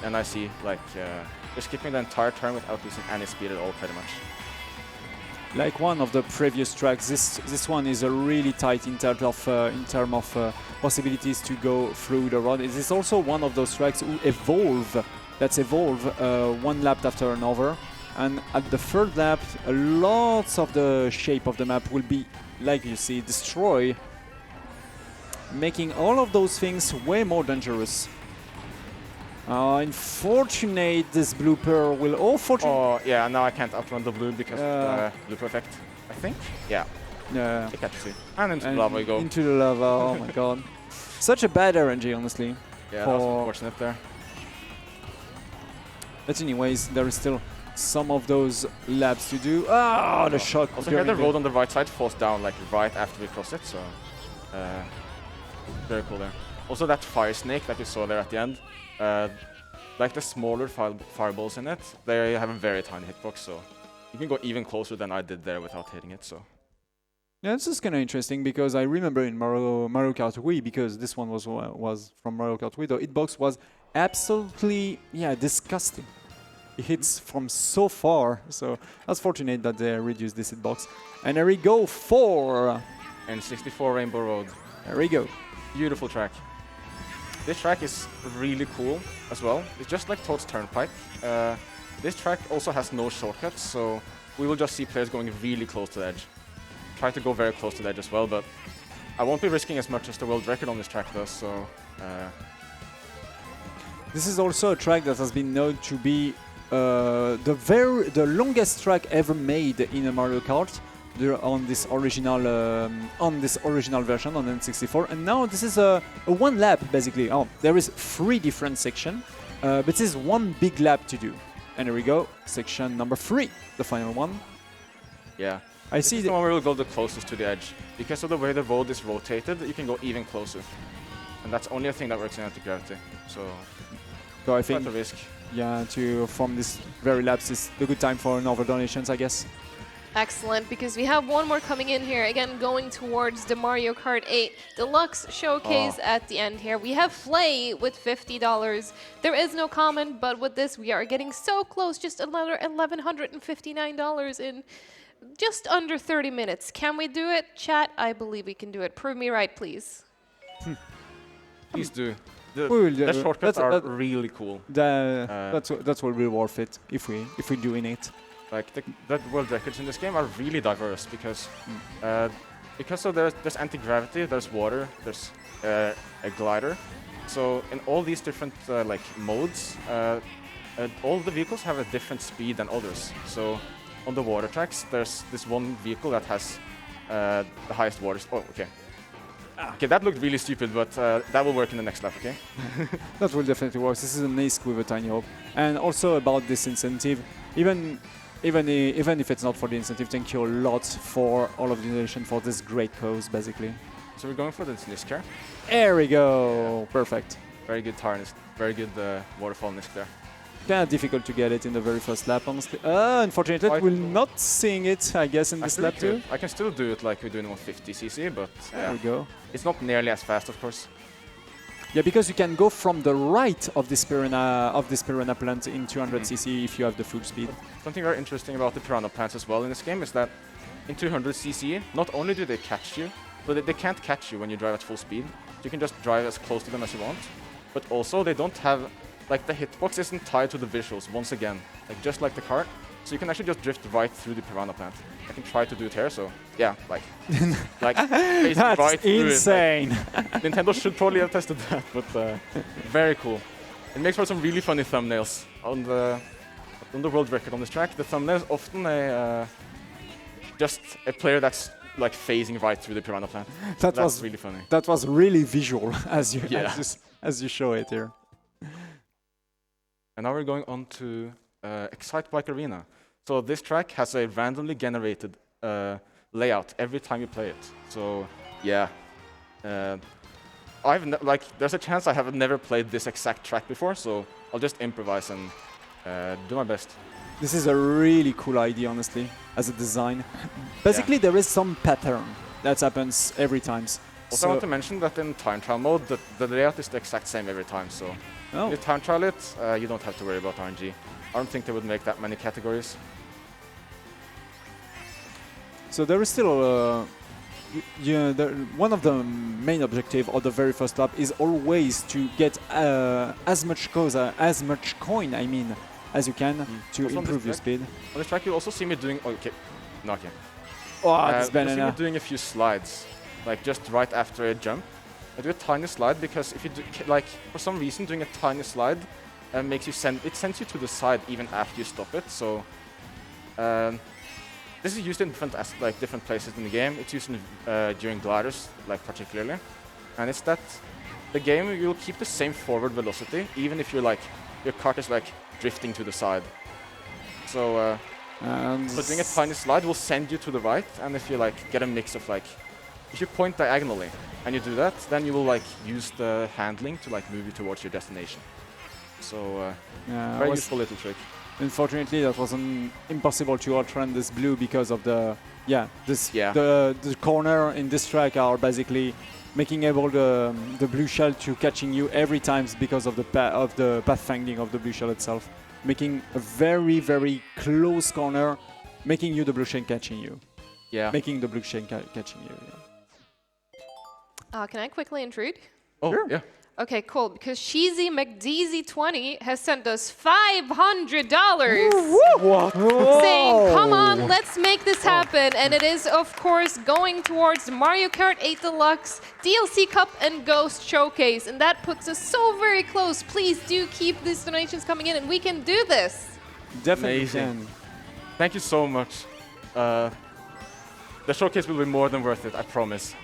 And I see, you're skipping the entire turn without losing any speed at all, pretty much. like one of the previous tracks, this one is really tight in terms of possibilities to go through the road. It is also one of those tracks who evolve one lap after another, and at the third lap, lots of the shape of the map will be, like you see, destroyed, making all of those things way more dangerous. Unfortunate, this blooper will... Oh, yeah, now I can't outrun the blue because of the blooper effect, I think. Yeah. Yeah. It catches you. And into the lava we go. Into the lava, oh my god. Such a bad RNG, honestly. Yeah, that's unfortunate there. But anyways, there is still some of those laps to do. Ah, the shock. Also here the road on the right side falls down like right after we cross it, so very cool there. Also that fire snake that you saw there at the end, like the smaller fireballs in it, they have a very tiny hitbox, so you can go even closer than I did there without hitting it. So yeah, this is kind of interesting because I remember in Mario Kart Wii, because this one was from Mario Kart Wii, the hitbox was absolutely disgusting. It hits from so far, so that's fortunate that they reduced this hitbox. And there we go for N64 Rainbow Road. There we go. Beautiful track. This track is really cool as well. It's just like Toad's Turnpike. This track also has no shortcuts, so we will just see players going really close to the edge. Try to go very close to the edge as well, but I won't be risking as much as the world record on this track does, so... This is also a track that has been known to be the longest track ever made in a Mario Kart on this original version on N64, and now this is a one lap basically. Oh, there is 3 different sections, but this is one big lap to do. And here we go, section number 3, the final one. Yeah, I see. This is the one where we'll go the closest to the edge. Because of the way the road is rotated, you can go even closer, and that's only a thing that works in anti-gravity. So I think quite a risk. Yeah, from this very laps is the good time for another donations, I guess. Excellent, because we have one more coming in here, again going towards the Mario Kart 8 Deluxe showcase at the end here. We have Flay with $50. There is no comment, but with this we are getting so close, just another $1,159 in just under 30 minutes. Can we do it? Chat, I believe we can do it. Prove me right, please. Please do. The shortcuts are really cool. That will be worth it if we're doing it. Like the world records in this game are really diverse because of there's anti-gravity, there's water, there's a glider. So in all these different like modes, all the vehicles have a different speed than others. So on the water tracks, there's this one vehicle that has the highest water. Oh, okay. Okay, that looked really stupid, but that will work in the next lap, okay? That will definitely work. This is a nisk with a tiny hope. And also about this incentive, even if it's not for the incentive, thank you a lot for all of the donation for this great cause, basically. So we're going for the nisk here. There we go. Yeah. Perfect. Very good tire nisk. Very good waterfall nisk there. Kind of difficult to get it in the very first lap, honestly. Unfortunately, we're not seeing it, I guess, in this lap too. I can still do it like we're doing on 50cc, but there we go. It's not nearly as fast, of course. Yeah, because you can go from the right of this Piranha plant in 200cc if you have the full speed. Something very interesting about the Piranha plants as well in this game is that in 200cc, not only do they catch you, but they can't catch you when you drive at full speed. So you can just drive as close to them as you want. But also they don't have, like the hitbox isn't tied to the visuals once again, like just like the Kart. So you can actually just drift right through the Piranha plant. I can try to do it here, so yeah, like that's right through insane. It. Like, Nintendo should probably have tested that, but very cool. It makes for some really funny thumbnails on the world record on this track. The thumbnail is often just a player that's like phasing right through the Piranha plant. That's really funny. That was really visual as you show it here. And now we're going on to Excitebike Arena. So this track has a randomly generated layout every time you play it. So yeah, there's a chance I have never played this exact track before, so I'll just improvise and do my best. This is a really cool idea, honestly, as a design. Basically, there is some pattern that happens every time. Also, I want to mention that in time trial mode, the layout is the exact same every time. So if you time trial it, you don't have to worry about RNG. I don't think they would make that many categories. So there is still one of the main objective of the very first lap is always to get as much coin, I mean, as you can to Also improve your speed. On this track, you also see me doing. Okay, no, okay. Oh, this You see me banana. doing a few slides, like just right after a jump. I do a tiny slide because if you do, like, for some reason, doing a tiny slide makes you sends you to the side even after you stop it. So this is used in different places in the game. It's used in, during gliders, like particularly, and it's that the game you'll keep the same forward velocity even if you're like your kart is like drifting to the side. So so doing a tiny slide will send you to the right, and if you like get a mix of like, if you point diagonally and you do that, then you will like use the handling to like move you towards your destination. So very useful little trick. Unfortunately, that wasn't impossible to outrun this blue because of the the corner in this track are basically making able the blue shell to catching you every time because of the pathfinding of the blue shell itself, making a very close corner, making you the blue shell catching you. Yeah. Making the blue shell catching you. Yeah. Can I quickly intrude? Oh, Sure. yeah. Okay, cool. Because Cheesy McDeezy20 has sent us $500 saying, come on, let's make this happen. And it is, of course, going towards the Mario Kart 8 Deluxe, DLC Cup, and Ghost Showcase. And that puts us so very close. Please do keep these donations coming in, and we can do this. Definitely Amazing. can. Thank you so much. The showcase will be more than worth it, I promise.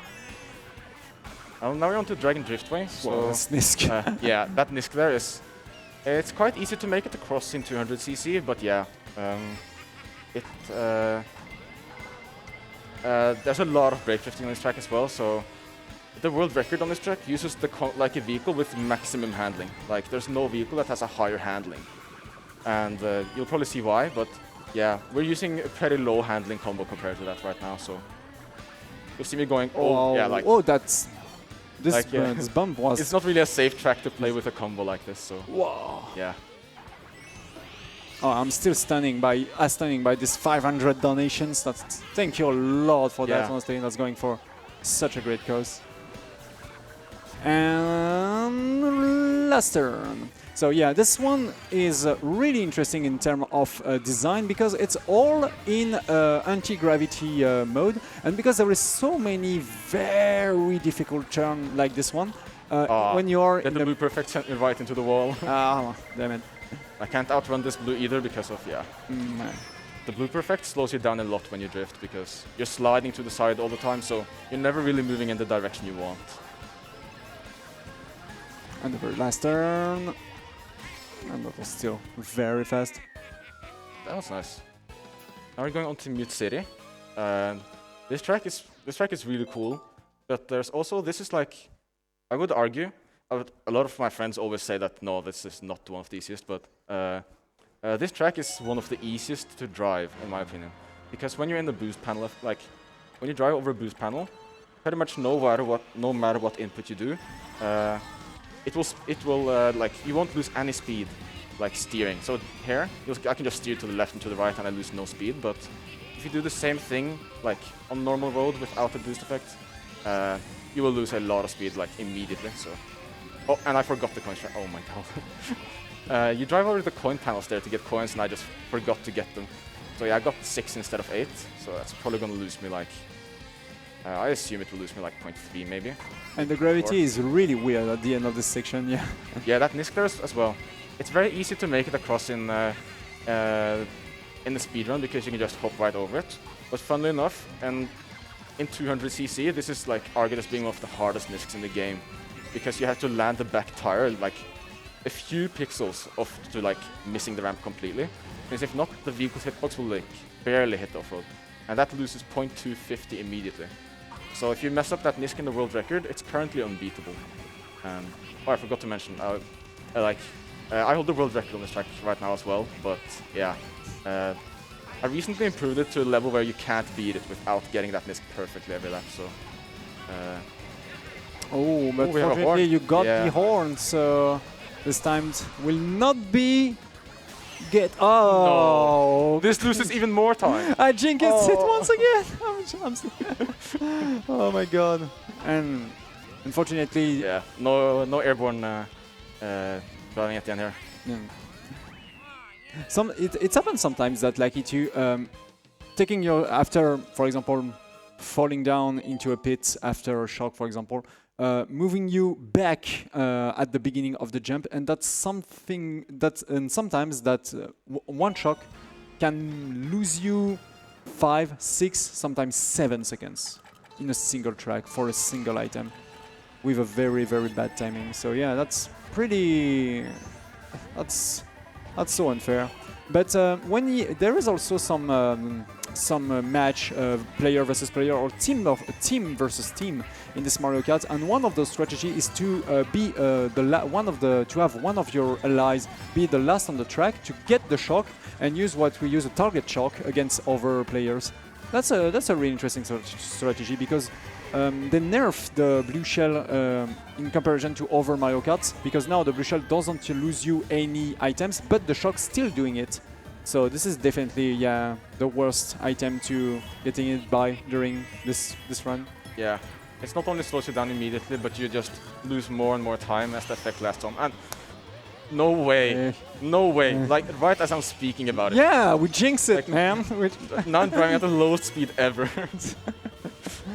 Now we're on to Dragon Driftway. So that's nisk. yeah, that nisk there is. It's quite easy to make it across in 200cc, but yeah, there's a lot of brake drifting on this track as well. So the world record on this track uses like a vehicle with maximum handling. Like there's no vehicle that has a higher handling, and you'll probably see why. But yeah, we're using a pretty low handling combo compared to that right now. So you'll see me going. Oh, yeah, like. Oh, that's. This, Like, yeah. this bump was. It's not really a safe track to play with a combo like this, so Whoa. yeah. Oh, I'm still stunning by this 500 donations. Thank you a lot for that. Yeah. Honestly, that's going for such a great cause. And last turn. So yeah, this one is really interesting in terms of design because it's all in anti-gravity mode, and because there is so many very difficult turns like this one. When you are Then the blue perfect sent me right into the wall. Damn it. I can't outrun this blue either because of, yeah. The blue perfect slows you down a lot when you drift because you're sliding to the side all the time, so you're never really moving in the direction you want. And the very last turn. And that was still very fast. That was nice. Now we're going on to Mute City. And this track is really cool, but there's also, this is like, I would argue, a lot of my friends always say that no, this is not one of the easiest, but this track is one of the easiest to drive, in my opinion. Because when you're in the boost panel, like, when you drive over a boost panel, pretty much no matter what input you do, it will like, you won't lose any speed, like steering. So here, I can just steer to the left and to the right and I lose no speed, but if you do the same thing, like on normal road without the boost effect, you will lose a lot of speed, like immediately, so. Oh, and I forgot the coin strike, oh my god. You drive over the coin panels there to get coins and I just forgot to get them. So yeah, I got 6 instead of 8, so that's probably gonna lose me like, I assume it will lose me like 0.3 maybe. And the gravity is really weird at the end of this section, yeah. Yeah, that nisk there as well. It's very easy to make it across in the speedrun because you can just hop right over it. But funnily enough, and in 200cc, this is like argued as being one of the hardest nisks in the game because you have to land the back tire like a few pixels off to like missing the ramp completely. Because if not, the vehicle's hitbox will like barely hit off-road, and that loses 0.250 immediately. So if you mess up that nisk in the world record, it's currently unbeatable. Oh, I forgot to mention, I hold the world record on this track right now as well, but yeah. I recently improved it to a level where you can't beat it without getting that nisk perfectly every lap, so. Oh, but we have a fortunately horn. you got Yeah. the horn, so this time will not be Get oh! This loses even more time. I jinxed it once again. Oh my god! And unfortunately, Yeah, no airborne driving at the end here. yeah. It happens sometimes that like taking your after, for example, falling down into a pit after a shock, for example, moving you back at the beginning of the jump, and that's something that, and sometimes that one shock can lose you 5, 6, sometimes 7 seconds in a single track for a single item with a very, very bad timing. So yeah, that's pretty. That's so unfair. But there is also some match player versus player or team versus team in this Mario Kart, and one of those strategies is to have one of your allies be the last on the track to get the shock and use what we use a target shock against other players. That's a really interesting strategy because they nerfed the blue shell in comparison to other Mario Karts, because now the blue shell doesn't lose you any items, but the shock's still doing it. So this is definitely the worst item to getting it by during this run. Yeah, it's not only slows you down immediately, but you just lose more and more time as the effect lasts on. And no way, no way! Like right as I'm speaking about it. Yeah, we jinx it, man. Now I'm driving at the lowest speed ever.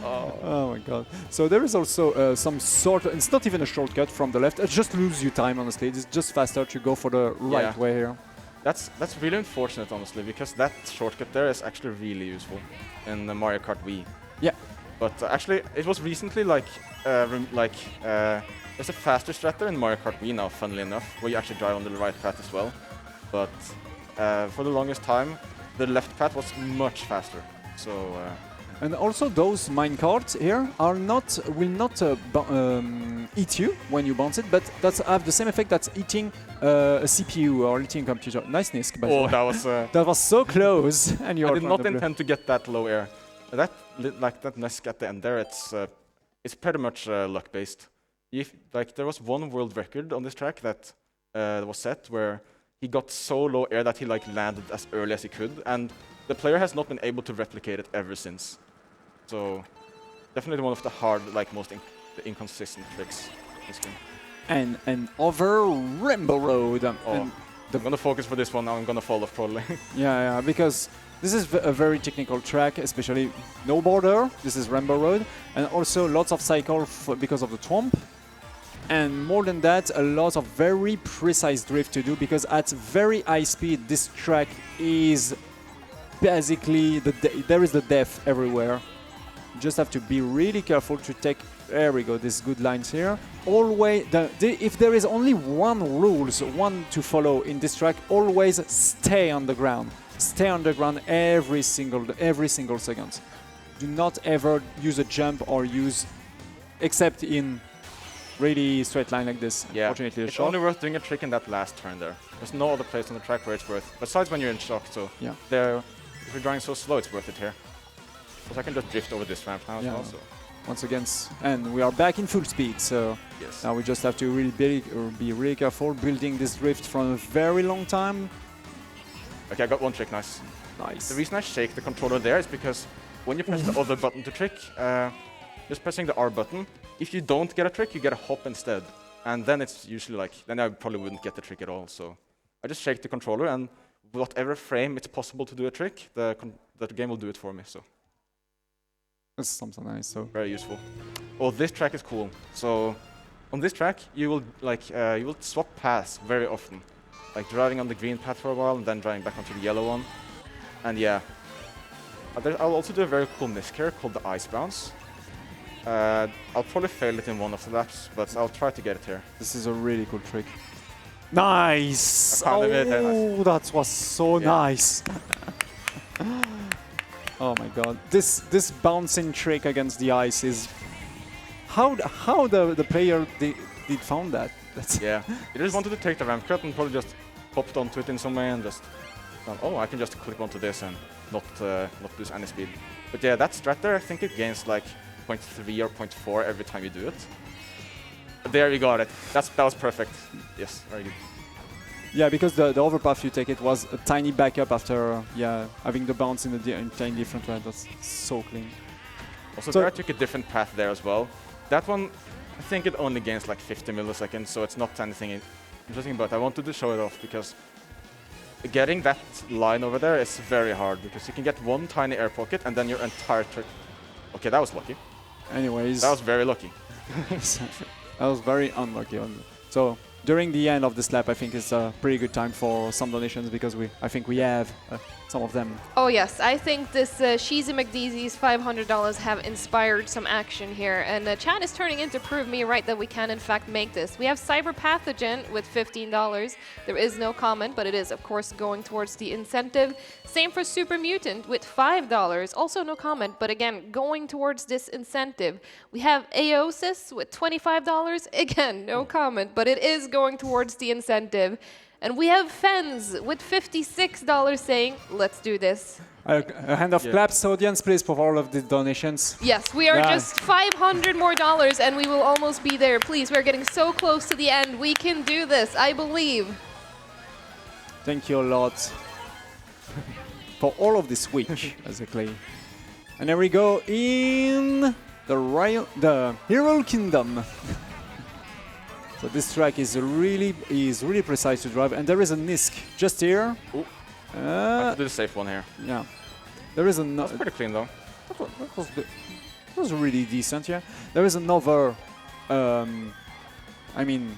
Oh my god. So there is also some sort of, it's not even a shortcut from the left, it just loses you time, honestly. It's just faster to go for the right way here. That's really unfortunate, honestly, because that shortcut there is actually really useful in the Mario Kart Wii. Yeah. But actually, it was recently there's a faster strat there in Mario Kart Wii now, funnily enough, where you actually drive on the right path as well. But for the longest time, the left path was much faster. So. And also those minecarts here will not eat you when you bounce it, but that have the same effect that's eating a CPU or eating a computer. Nice nisk, by the way. That was that was so close, and you I did not intend to get that low air. That nisk at the end there, it's pretty much luck based. There was one world record on this track that was set where he got so low air that he landed as early as he could, and the player has not been able to replicate it ever since. So, definitely one of the most inconsistent tricks in this game. And over Rainbow Road. I'm gonna focus for this one now. I'm gonna fall off probably. Yeah, because this is a very technical track, especially no border. This is Rainbow Road, and also lots of cycle because of the thwomp. And more than that, a lot of very precise drift to do, because at very high speed, this track is basically there is the death everywhere. You just have to be really careful to take. There we go. These good lines here. Always, if there is only one to follow in this track, always stay on the ground. Stay on the ground every single second. Do not ever use a jump or except in really straight line like this. Yeah, unfortunately, it's only worth doing a trick in that last turn there. There's no other place on the track where it's worth, besides when you're in shock. So yeah, if you're driving so slow, it's worth it here. Because I can just drift over this ramp now as well. So. Once again, and we are back in full speed. So yes. Now we just have to really be really careful building this drift from a very long time. Okay, I got one trick. Nice. Nice. The reason I shake the controller there is because when you press the other button to trick, just pressing the R button, if you don't get a trick, you get a hop instead. And then it's usually then I probably wouldn't get the trick at all. So I just shake the controller, and whatever frame it's possible to do a trick, the game will do it for me. So that's something nice. So very useful. Oh, this track is cool. So on this track, you will swap paths very often, like driving on the green path for a while and then driving back onto the yellow one. And yeah, I'll also do a very cool nisk here called the ice bounce. I'll probably fail it in one of the laps, but I'll try to get it here. This is a really cool trick. Nice! Oh, nice. That was so nice. Oh my god. This bouncing trick against the ice is... How the player did found that? Yeah, he just wanted to take the ramp cut and probably just hopped onto it in some way and just... Oh, I can just clip onto this and not lose any speed. But yeah, that strat there, I think it gains 0.3 or 0.4 every time you do it. There you got it. That was perfect. Yes, very good. Yeah, because the overpath you take, it was a tiny backup after having the bounce in a tiny different way. That's so clean. Also, there I took a different path there as well. That one, I think it only gains like 50 milliseconds, so it's not anything interesting, but I wanted to show it off because getting that line over there is very hard because you can get one tiny air pocket and then your entire trick. Okay, that was lucky. Anyways. That was very lucky. That was very unlucky. So during the end of this lap, I think it's a pretty good time for some donations because I think we have some of them. Oh yes, I think this Sheezy McDeezy's $500 have inspired some action here, and chat is turning in to prove me right that we can in fact make this. We have Cyber Pathogen with $15. There is no comment, but it is of course going towards the incentive. Same for Super Mutant with $5. Also no comment, but again going towards this incentive. We have Aosis with $25. Again, no comment, but it is going towards the incentive. And we have Fens with $56 saying, let's do this. A hand of claps, audience, please, for all of the donations. Yes, we are just $500 more and we will almost be there. Please, we're getting so close to the end. We can do this, I believe. Thank you a lot for all of this week, basically. And there we go in the Hyrule Kingdom. So this track is really precise to drive, and there is a nisk just here. Ooh. I have to do the safe one here. Yeah, there is a. That's pretty clean though. That was really decent. Yeah, there is another. I mean,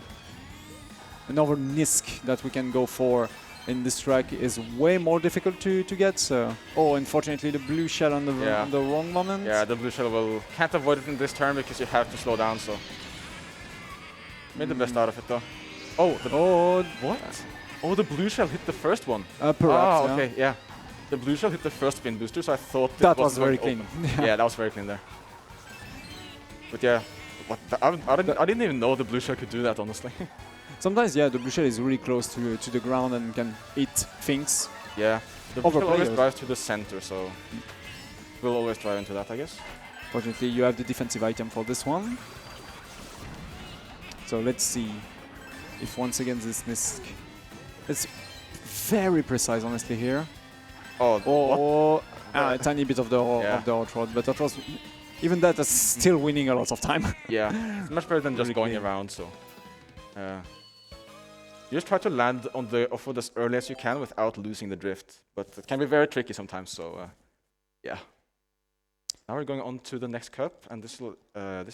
another nisk that we can go for in this track is way more difficult to get. So, unfortunately, the blue shell on the wrong moment. Yeah, the blue shell can't avoid it in this turn because you have to slow down. So. Made the best out of it though. What? Oh, the blue shell hit the first one. Perhaps, okay, yeah. The blue shell hit the first spin booster, so I thought that was very clean. Yeah, that was very clean there. But yeah, I didn't even know the blue shell could do that, honestly. Sometimes, the blue shell is really close to the ground and can hit things. Yeah, the blue shell always drives to the center, so we'll always drive into that, I guess. Fortunately, you have the defensive item for this one. So let's see if once again this nisk. It's very precise, honestly, here. A tiny bit of the hot rod, but that was even that is still winning a lot of time. Yeah, it's much better than just going around. So you just try to land on the off-road as early as you can without losing the drift, but it can be very tricky sometimes. So yeah. Now we're going on to the next cup, and this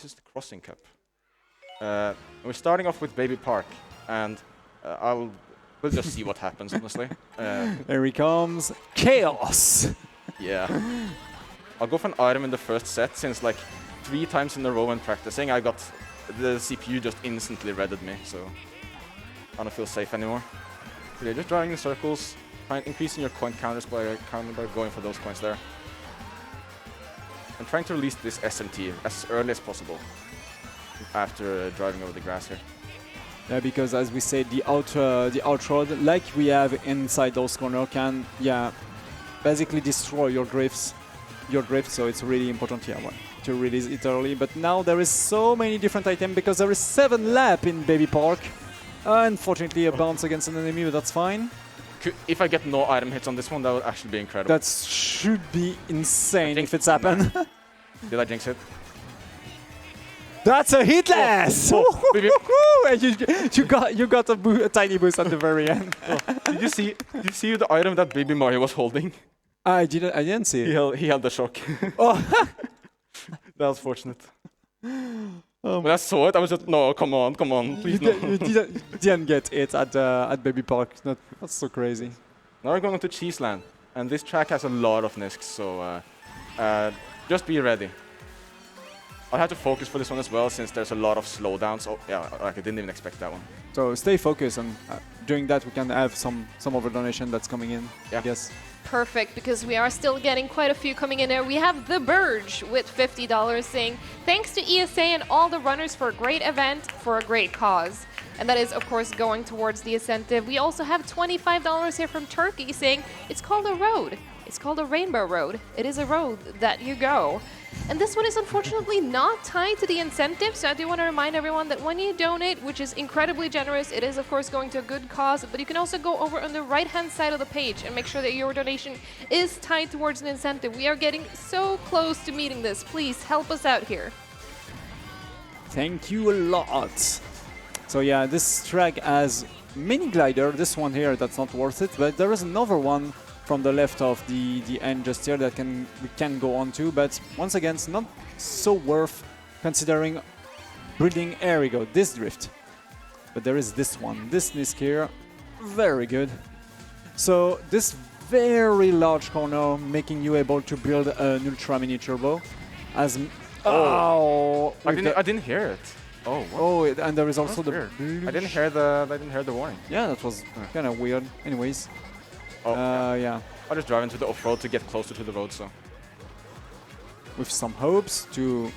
is the Crossing Cup. We're starting off with Baby Park, and we'll just see what happens, honestly. Here he comes, Chaos! Yeah. I'll go for an item in the first set, since like 3 times in a row when practicing, I got the CPU just instantly redded me, so I don't feel safe anymore. So you're just driving in circles, increasing your coin counters by going for those coins there. And trying to release this SMT as early as possible after driving over the grass here. Yeah, because as we said, the out road, like we have inside those corners, can basically destroy your drifts. So it's really important to release it early. But now there is so many different items because there is 7 laps in Baby Park. Unfortunately, a bounce against an enemy, but that's fine. If I get no item hits on this one, that would actually be incredible. That should be insane if it's happened. Did I jinx it? That's a hitless! You got a tiny boost at the very end. Did you see the item that Baby Mario was holding? I didn't see it. He held the shock. That was fortunate. When I saw it, I was just, no, come on, please no. You didn't get it at Baby Park. That's so crazy. Now we're going to Cheeseland, and this track has a lot of nisks, so just be ready. I'll have to focus for this one as well, since there's a lot of slowdowns. Oh, yeah, I didn't even expect that one. So stay focused, and during that we can have some other donation that's coming in, I guess. Perfect, because we are still getting quite a few coming in there. We have The Burge with $50 saying, thanks to ESA and all the runners for a great event, for a great cause. And that is, of course, going towards the incentive. We also have $25 here from Turkey saying, it's called a road. It's called a Rainbow Road. It is a road that you go. And this one is unfortunately not tied to the incentive, so I do want to remind everyone that when you donate, which is incredibly generous, it is of course going to a good cause, but you can also go over on the right-hand side of the page and make sure that your donation is tied towards an incentive. We are getting so close to meeting this. Please help us out here. Thank you a lot. So yeah, this track has mini glider, this one here, that's not worth it, but there is another one from the left of the end just here that we can go on to, but once again, it's not so worth considering building, here we go, this drift. But there is this one, this nisk here, very good. So this very large corner making you able to build an ultra mini turbo as I didn't hear it. Oh, what? Oh, and there is also the weird. I didn't hear the warning. Yeah, that was kind of weird. Anyways. Oh, yeah. I'll just drive into the off-road to get closer to the road, so. With some hopes to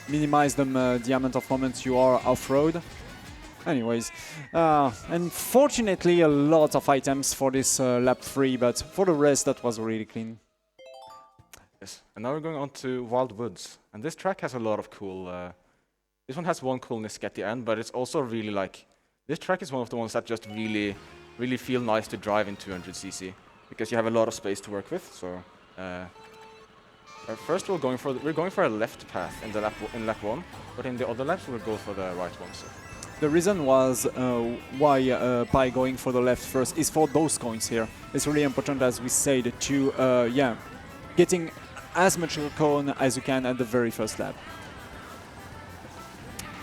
minimize the amount of moments you are off-road. Anyways, unfortunately a lot of items for this lap 3, but for the rest that was really clean. Yes, and now we're going on to Wild Woods, and this track has a lot of cool. This one has one cool nisk at the end, but it's also really like this track is one of the ones that just really feel nice to drive in 200cc because you have a lot of space to work with. So first we're going for a left path in lap 1, but in the other laps we'll go for the right one. So. The reason was why Pi going for the left first is for those coins here. It's really important, as we said, to getting as much cone as you can at the very first lap.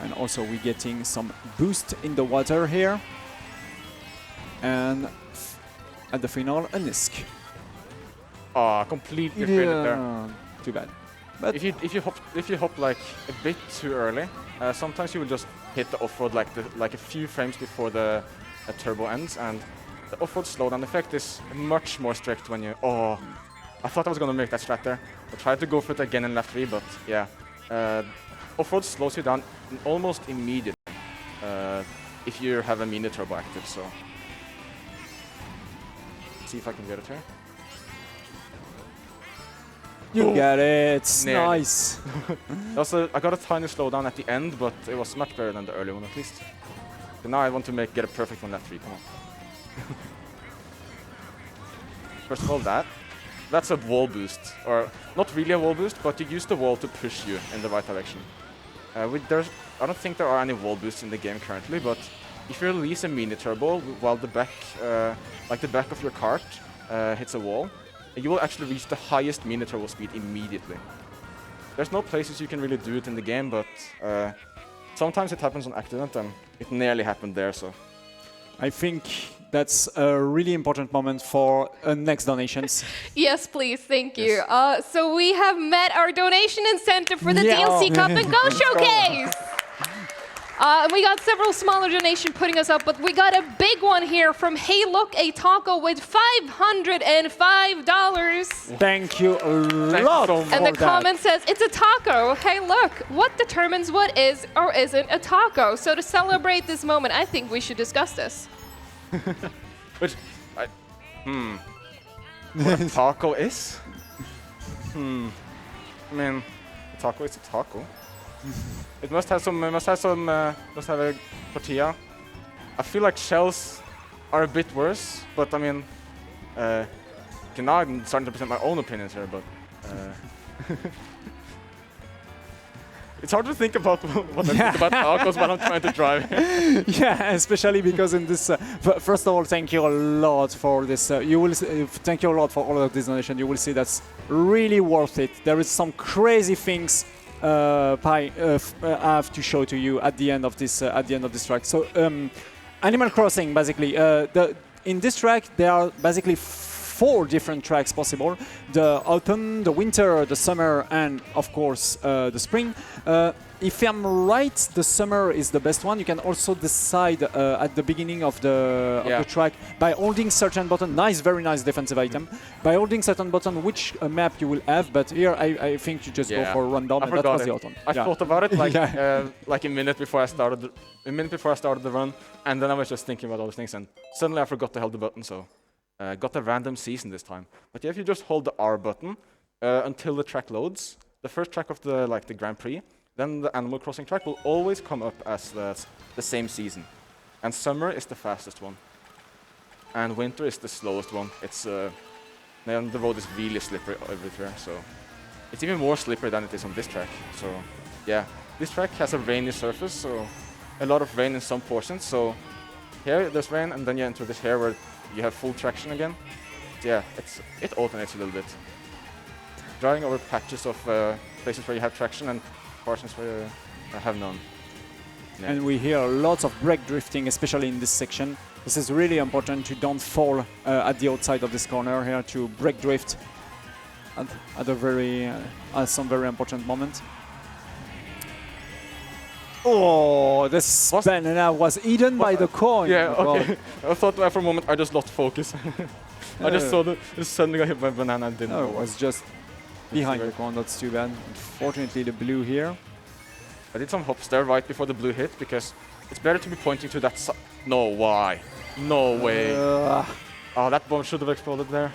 And also we're getting some boost in the water here. And at the final, a nisk. Ah, completely failed there. Too bad. But if you hop like a bit too early, sometimes you will just hit the off-road like a few frames before the turbo ends, and the off-road slowdown effect is much more strict when you. Oh, I thought I was gonna make that strat there. I tried to go for it again in lap 3, but yeah, off-road slows you down almost immediately if you have a mini turbo active. So. See if I can get it here. You got it. Nearly. Nice. Also, I got a tiny slowdown at the end, but it was much better than the early one at least. So now I want to get a perfect one lap 3. Come on. First of all, that's a wall boost, or not really a wall boost, but you use the wall to push you in the right direction. I don't think there are any wall boosts in the game currently, but if you release a mini turbo while the back of your cart hits a wall, you will actually reach the highest mini turbo speed immediately. There's no places you can really do it in the game, but sometimes it happens on accident, and it nearly happened there. So, I think that's a really important moment for next donations. Yes, please, thank you. So we have met our donation incentive for the DLC Cup and Go Showcase. And we got several smaller donations putting us up, but we got a big one here from Hey Look, a taco with $505. Thank you a lot. And the comment says, it's a taco. Hey look, what determines what is or isn't a taco? So to celebrate this moment, I think we should discuss this. What a taco is? I mean, a taco is a taco. It must have a tortilla. I feel like shells are a bit worse, but I mean, okay, now I'm starting to present my own opinions here, but it's hard to think about what I think about tacos while I'm trying to drive. Yeah, especially because in this. First of all, thank you a lot for this. You will thank you a lot for all of this donation. You will see that's really worth it. There is some crazy things Pi have to show to you at the end of this track. So Animal Crossing, basically, in this track there are basically 4 different tracks possible: the autumn, the winter, the summer, and of course the spring. If I'm right, the summer is the best one. You can also decide at the beginning of the track by holding certain button. Very nice defensive item. By holding certain button, which map you will have. But here, I think you just go for random, and that was the autumn. I thought about it like a minute before I started. A minute before I started the run, and then I was just thinking about all those things, and suddenly I forgot to hold the button. So got a random season this time. But yeah, if you just hold the R button until the track loads, the first track of the Grand Prix, then the Animal Crossing track will always come up as the same season. And summer is the fastest one. And winter is the slowest one. It's then the road is really slippery everywhere, so it's even more slippery than it is on this track. So yeah, this track has a rainy surface, so a lot of rain in some portions. So here there's rain, and then you enter this here where you have full traction again. So yeah, it alternates a little bit. Driving over patches of places where you have traction and portions where you have none. Yeah. And we hear lots of brake drifting, especially in this section. This is really important to don't fall at the outside of this corner here, to brake drift at some very important moment. Oh, this banana was eaten by the coin. Yeah, okay. I thought for a moment I just lost focus. I just saw suddenly got hit by a banana and didn't know. It was just behind the coin, that's too bad. Unfortunately, the blue here. I did some hops there right before the blue hit, because it's better to be pointing to that side. No, why? No way. Oh, that bomb should have exploded there.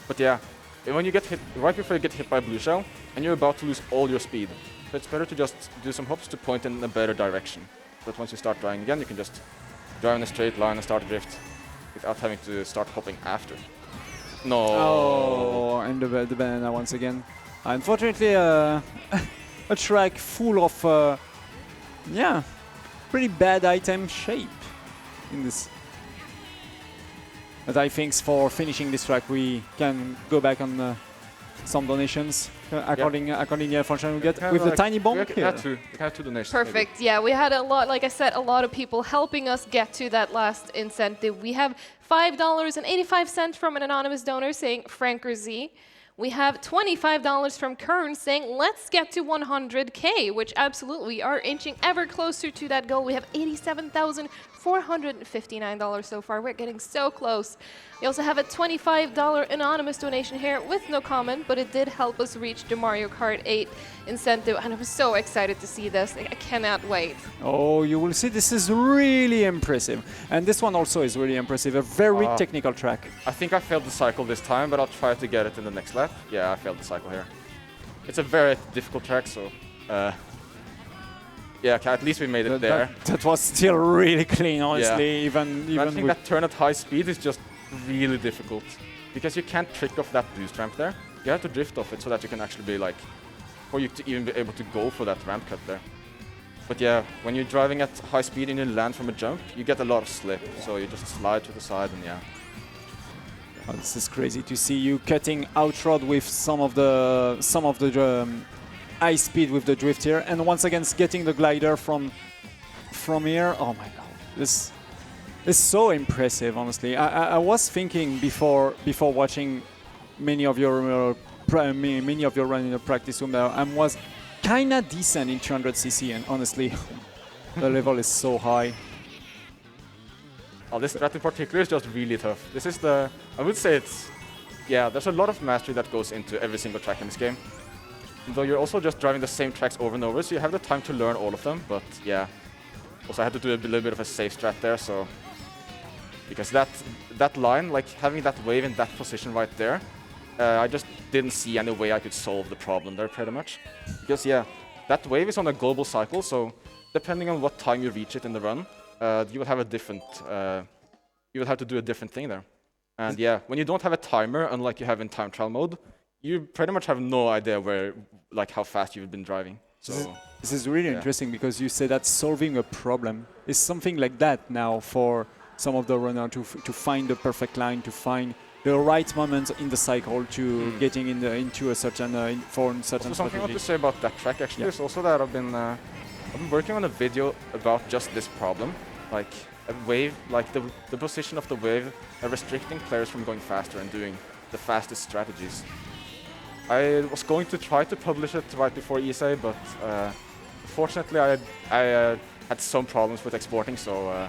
But yeah, when you get hit, right before you get hit by a blue shell, and you're about to lose all your speed, so it's better to just do some hops to point in a better direction. So that once you start driving again, you can just drive in a straight line and start a drift without having to start hopping after. No. Oh, and the banana once again. Unfortunately, a track full of, yeah, pretty bad item shape in this. But I think for finishing this track, we can go back on some donations according to the information we get with the tiny bomb here. We had two donations. Perfect. Maybe. Yeah, we had a lot, like I said, a lot of people helping us get to that last incentive. We have $5.85 from an anonymous donor saying Franker Z. We have $25 from Kern saying, let's get to 100K, which absolutely are inching ever closer to that goal. We have $87,459 so far. We're getting so close. We also have a $25 anonymous donation here with no comment, but it did help us reach the Mario Kart 8 incentive, and I'm so excited to see this. I cannot wait. Oh, you will see, this is really impressive. And this one also is really impressive, a very technical track. I think I failed the cycle this time, but I'll try to get it in the next lap. Yeah, I failed the cycle here. It's a very difficult track, so yeah, okay, at least we made it there. That was still really clean, honestly. Yeah. Even I think that turn at high speed is just really difficult, because you can't trick off that boost ramp there. You have to drift off it so that you can actually be like, for you to even be able to go for that ramp cut there. But yeah, when you're driving at high speed and you land from a jump, you get a lot of slip, so you just slide to the side and yeah. Oh, this is crazy to see you cutting outrod with some of the high speed with the drift here, and once again getting the glider from here. Oh my god, this is so impressive. Honestly, I was thinking before watching many of your run in the practice room, I was kinda decent in 200cc, and honestly, the level is so high. Oh, this strat in particular is just really tough. This is I would say it's, yeah, there's a lot of mastery that goes into every single track in this game. Though you're also just driving the same tracks over and over, so you have the time to learn all of them, but yeah. Also I had to do a little bit of a safe strat there, so... Because that line, like having that wave in that position right there, I just didn't see any way I could solve the problem there pretty much. Because yeah, that wave is on a global cycle, so depending on what time you reach it in the run, you will have a different, you will have to do a different thing there. And yeah, when you don't have a timer, unlike you have in time trial mode, you pretty much have no idea how fast you've been driving. So this is really interesting, because you say that solving a problem is something like that now for some of the runners to find the perfect line, to find the right moment in the cycle to getting into a certain certain something strategy. I want to say about that track actually is also that I've been working on a video about just this problem, like a wave, like the position of the wave, restricting players from going faster and doing the fastest strategies. I was going to try to publish it right before ESA, but fortunately I had some problems with exporting, so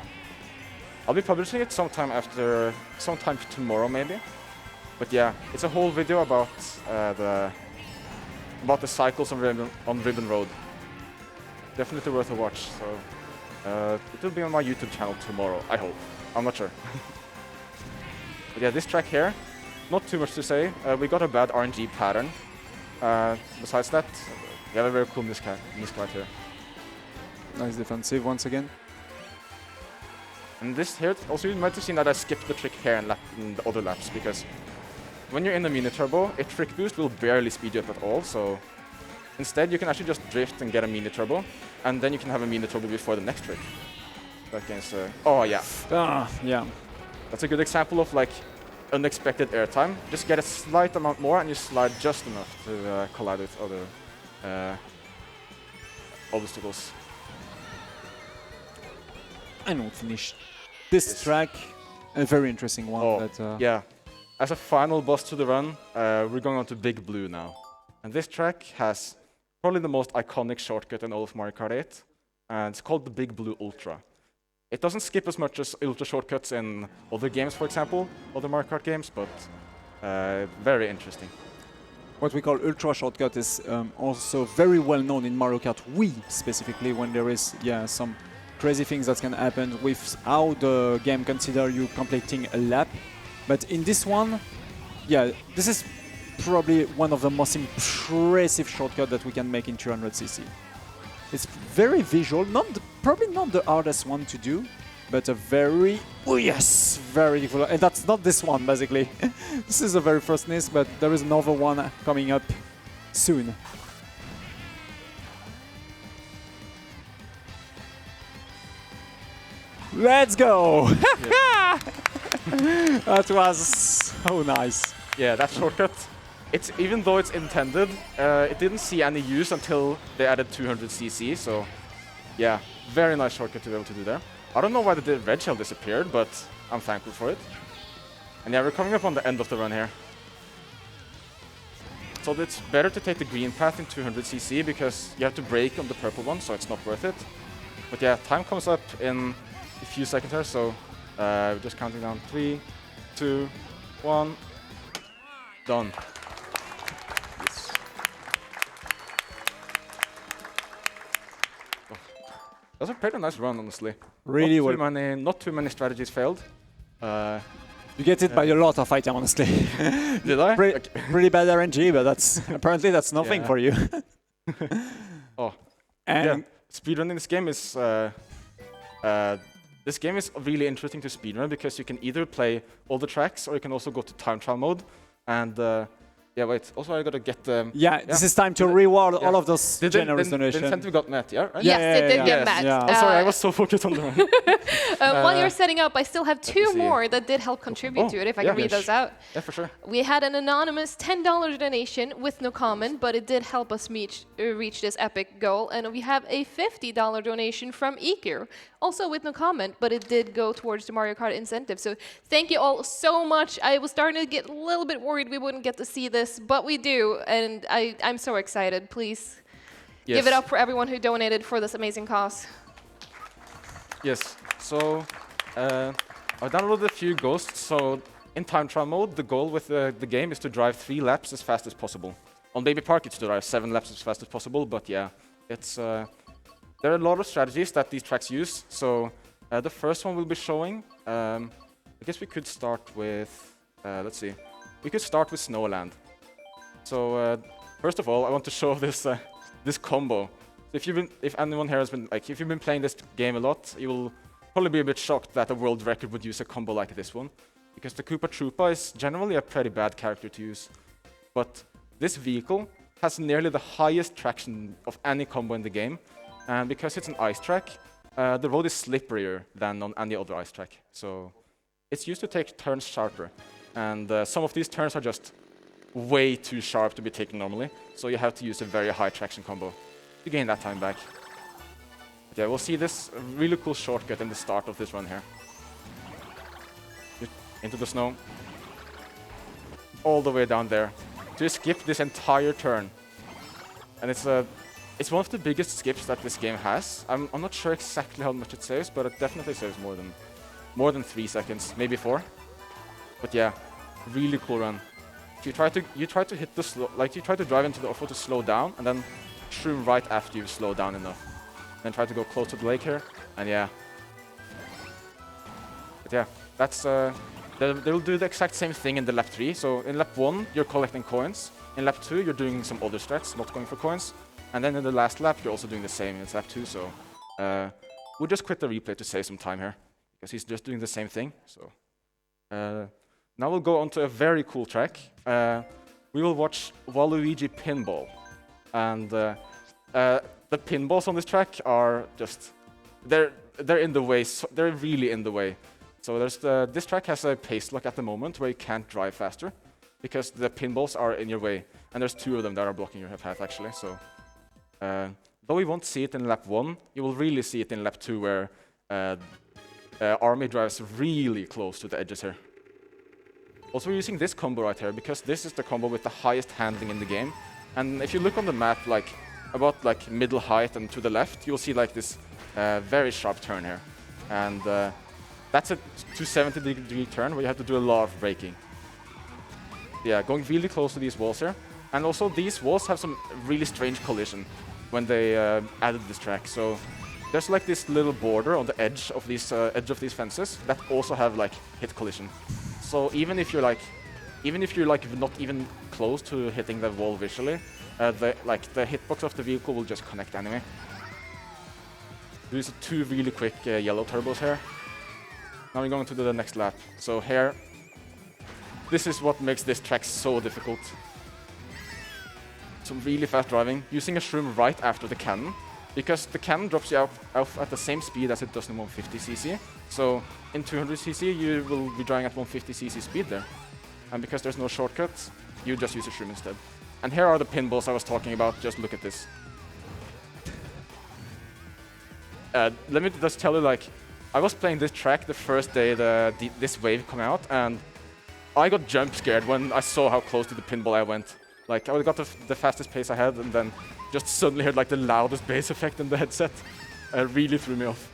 I'll be publishing it sometime tomorrow maybe. But yeah, it's a whole video about the cycles on Ribbon Road. Definitely worth a watch. So it will be on my YouTube channel tomorrow, I hope. I'm not sure. But yeah, this track here, not too much to say. We got a bad RNG pattern. Besides that, we have a very cool nisk right here. Nice defensive once again. And this here, also you might have seen that I skipped the trick here in the other laps, because when you're in a mini turbo, a trick boost will barely speed you up at all, so instead you can actually just drift and get a mini turbo, and then you can have a mini turbo before the next trick. That game's, oh yeah. Yeah. That's a good example of like unexpected airtime. Just get a slight amount more and you slide just enough to collide with other obstacles. And we'll finish this track. A very interesting one. Oh, that, yeah. As a final boss to the run, we're going on to Big Blue now. And this track has probably the most iconic shortcut in all of Mario Kart 8. And it's called the Big Blue Ultra. It doesn't skip as much as Ultra shortcuts in other games, for example, other Mario Kart games, but very interesting. What we call Ultra shortcut is also very well known in Mario Kart Wii, specifically when there is some crazy things that can happen with how the game consider you completing a lap. But in this one, this is probably one of the most impressive shortcuts that we can make in 200cc. It's very visual, probably not the hardest one to do, but a very, very difficult. And that's not this one, basically. This is the very first nisk, but there is another one coming up soon. Let's go! That was so nice. Yeah, that shortcut. Even though it's intended, it didn't see any use until they added 200cc, so yeah, very nice shortcut to be able to do there. I don't know why the red shell disappeared, but I'm thankful for it. And yeah, we're coming up on the end of the run here. So it's better to take the green path in 200cc because you have to brake on the purple one, so it's not worth it. But yeah, time comes up in a few seconds here, so we're just counting down 3, 2, 1, done. That was a pretty nice run, honestly. Really well. Not too many strategies failed. You get it by a lot of item, honestly. Did I? Really bad RNG, but apparently that's nothing for you. And speedrunning this game is really interesting to speedrun because you can either play all the tracks or you can also go to time trial mode and. Yeah, wait. Also, I gotta get the. This is time to reward all of those generous donations. The incentive got met, yeah? Right? Yes, it did get met. I'm sorry, I was so focused on the run. While you're setting up, I still have two more that did help contribute to it, if I can read those out. Yeah, for sure. We had an anonymous $10 donation with no comment, but it did help us reach this epic goal. And we have a $50 donation from Ikir, also with no comment, but it did go towards the Mario Kart incentive. So thank you all so much. I was starting to get a little bit worried we wouldn't get to see this, but we do, and I'm so excited. Please give it up for everyone who donated for this amazing cause. Yes, so I've downloaded a few ghosts. So in time trial mode, the goal with the game is to drive 3 laps as fast as possible. On Baby Park, it's to drive 7 laps as fast as possible, but yeah, it's there are a lot of strategies that these tracks use. So the first one we'll be showing, I guess we could start with, let's see, we could start with Snowland. So first of all, I want to show this this combo. If anyone here has been if you've been playing this game a lot, you will probably be a bit shocked that a world record would use a combo like this one, because the Koopa Troopa is generally a pretty bad character to use. But this vehicle has nearly the highest traction of any combo in the game, and because it's an ice track, the road is slipperier than on any other ice track. So it's used to take turns sharper, and some of these turns are just way too sharp to be taken normally, so you have to use a very high traction combo to gain that time back. But yeah, we'll see this really cool shortcut in the start of this run here. Into the snow. All the way down there. To skip this entire turn. And it's one of the biggest skips that this game has. I'm not sure exactly how much it saves, but it definitely saves more than 3 seconds, maybe 4. But yeah, really cool run. You try to hit the you try to drive into the off-road to slow down, and then shroom right after you slow down enough. Then try to go close to the lake here, and yeah. But yeah, that's They'll do the exact same thing in the lap 3. So in lap 1, you're collecting coins. In lap 2, you're doing some other strats, not going for coins. And then in the last lap, you're also doing the same in lap 2. So we'll just quit the replay to save some time here, because he's just doing the same thing. So now we'll go on to a very cool track. We will watch Waluigi Pinball. And the pinballs on this track are just... They're in the way. So they're really in the way. So this track has a pace lock at the moment where you can't drive faster because the pinballs are in your way. And there's 2 of them that are blocking your path, actually. So though we won't see it in lap 1, you will really see it in lap 2 where Army drives really close to the edges here. Also, we're using this combo right here because this is the combo with the highest handling in the game. And if you look on the map, like about like middle height and to the left, you'll see like this very sharp turn here. And that's a 270-degree turn where you have to do a lot of braking. Yeah, going really close to these walls here. And also these walls have some really strange collision when they added this track. So there's like this little border on the edge of these fences that also have like hit collision. So even if you're like not even close to hitting the wall visually, the hitbox of the vehicle will just connect anyway. These are 2 really quick yellow turbos here. Now we're going to do the next lap. So here, this is what makes this track so difficult. Some really fast driving, using a shroom right after the cannon, because the cannon drops you out at the same speed as it does in 150cc. So in 200cc, you will be driving at 150cc speed there. And because there's no shortcuts, you just use a shroom instead. And here are the pinballs I was talking about. Just look at this. Let me just tell you, like, I was playing this track the first day this wave came out, and I got jump scared when I saw how close to the pinball I went. Like, I got the fastest pace I had, and then just suddenly heard like the loudest bass effect in the headset. It really threw me off.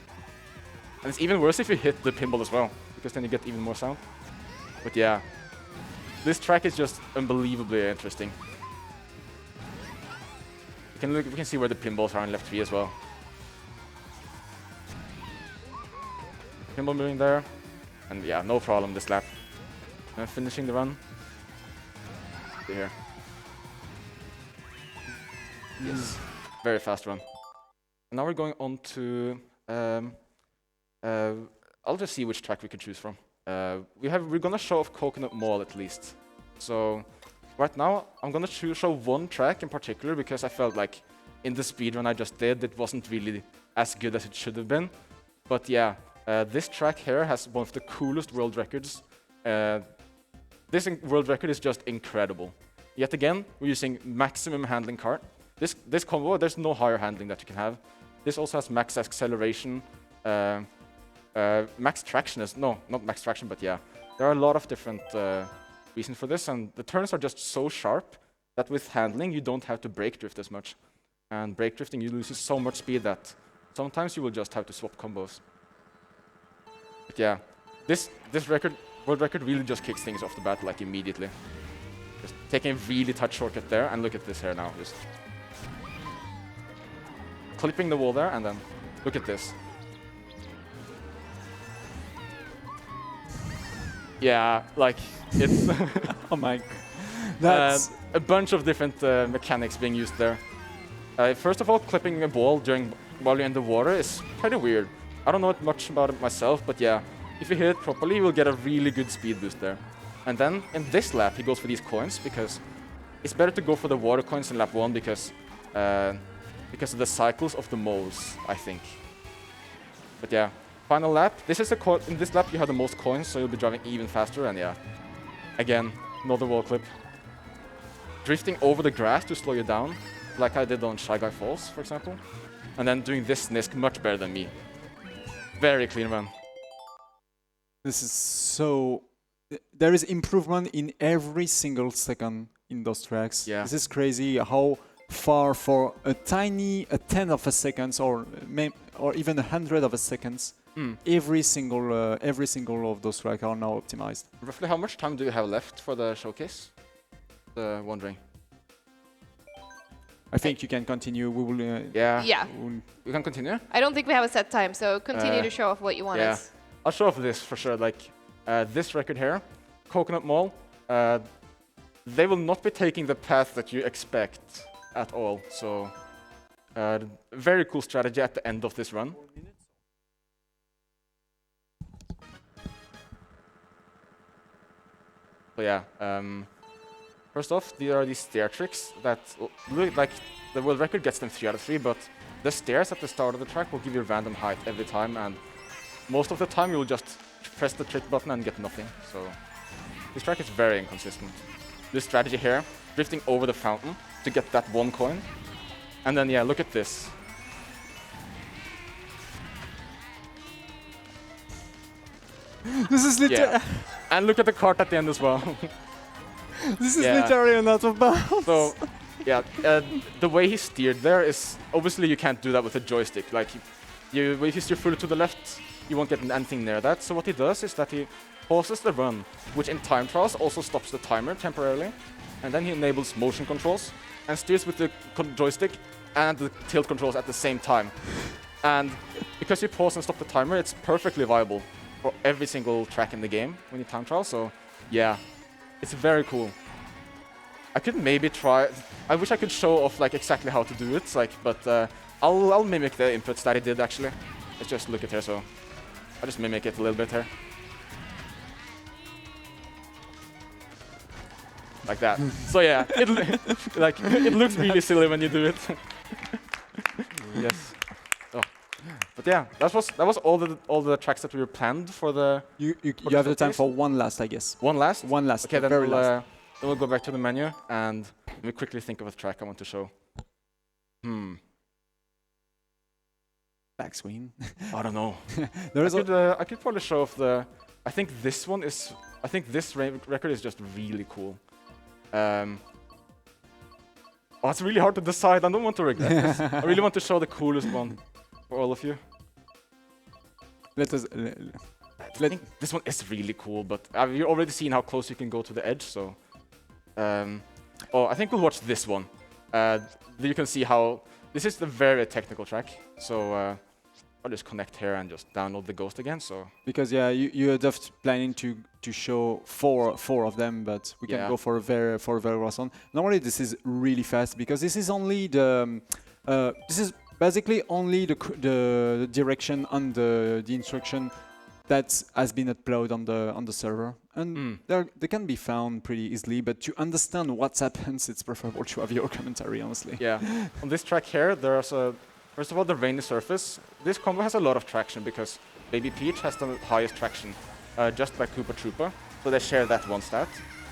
And it's even worse if you hit the pinball as well, because then you get even more sound. But yeah, this track is just unbelievably interesting. We can see where the pinballs are in left 3 as well. Pinball moving there, and yeah, no problem this lap. Finishing the run. Here. Yes, very fast run. And now we're going on to. I'll just see which track we can choose from. We're gonna show off Coconut Mall at least. So right now I'm gonna show one track in particular because I felt like in the speedrun I just did, it wasn't really as good as it should have been. But yeah. This track here has one of the coolest world records. This world record is just incredible. Yet again, we're using maximum handling kart. This combo, there's no higher handling that you can have. This also has max acceleration, max traction. No, not max traction, but yeah. There are a lot of different reasons for this, and the turns are just so sharp that with handling, you don't have to brake drift as much. And brake drifting, you lose so much speed that sometimes you will just have to swap combos. But yeah, this world record really just kicks things off the bat like immediately. Just taking a really tight shortcut there, and look at this here now. Just clipping the wall there, and then look at this. Yeah, like it's Oh my! That's a bunch of different mechanics being used there. First of all, clipping a ball while you're in the water is pretty weird. I don't know much about it myself, but yeah, if you hit it properly, you will get a really good speed boost there. And then in this lap, he goes for these coins because it's better to go for the water coins in lap 1 because of the cycles of the moles, I think. But yeah, final lap. In this lap, you have the most coins, so you'll be driving even faster. And yeah, again, another wall clip. Drifting over the grass to slow you down, like I did on Shy Guy Falls, for example. And then doing this nisk much better than me. Very clean run. This is so... There is improvement in every single second in those tracks. Yeah. This is crazy how far for a tenth of a second or even 100 of a seconds, every single of those tracks are now optimized. Roughly how much time do you have left for the showcase? Wondering. I think you can continue. We will. Yeah. We can continue? I don't think we have a set time, so continue to show off what you want us. I'll show off this for sure. Like, This record here, Coconut Mall, they will not be taking the path that you expect at all. So, very cool strategy at the end of this run. So yeah, first off, there are these stair tricks that look like the world record gets them 3 out of 3, but the stairs at the start of the track will give you a random height every time, and most of the time you will just press the trick button and get nothing. So this track is very inconsistent. This strategy here, drifting over the fountain to get that 1 coin, and then yeah, look at this. This is literally. Yeah. And look at the cart at the end as well. This is literally an out of bounds. So, yeah, the way he steered there is obviously you can't do that with a joystick. Like, if you steer fully to the left, you won't get anything near that. So what he does is that he pauses the run, which in time trials also stops the timer temporarily, and then he enables motion controls and steers with the joystick and the tilt controls at the same time. And because you pause and stop the timer, it's perfectly viable for every single track in the game when you time trial. So yeah, it's very cool. I could maybe try. I wish I could show off like exactly how to do it, like, but I'll mimic the inputs that he did actually. Let's just look at here. So I'll just mimic it a little bit here, like that. So yeah, it looks really silly when you do it. Yes. Oh. But yeah, that was all the tracks that we were planned for the. You have the time for one last, I guess. One last? One last. Okay, then very last. Then we'll go back to the menu and let me quickly think of a track I want to show. Backswing. I don't know. I could probably show off the. I think this one is. I think this record is just really cool. Oh, it's really hard to decide. I don't want to regret this. I really want to show the coolest one for all of you. Let us. I think this one is really cool, but you've already seen how close you can go to the edge, so. Oh, I think we'll watch this one. You can see how. This is the very technical track, so I'll just connect here and just download the Ghost again. So because yeah, you're just planning to show four of them, but we can go for a very last one. Normally this is really fast because this is only the this is basically only the direction and the instruction that has been uploaded on the server, and they can be found pretty easily. But to understand what happens, it's preferable to have your commentary, honestly. Yeah. On this track here, there's first of all the rainy surface. This combo has a lot of traction because Baby Peach has the highest traction, just like Koopa Troopa. So they share that one stat.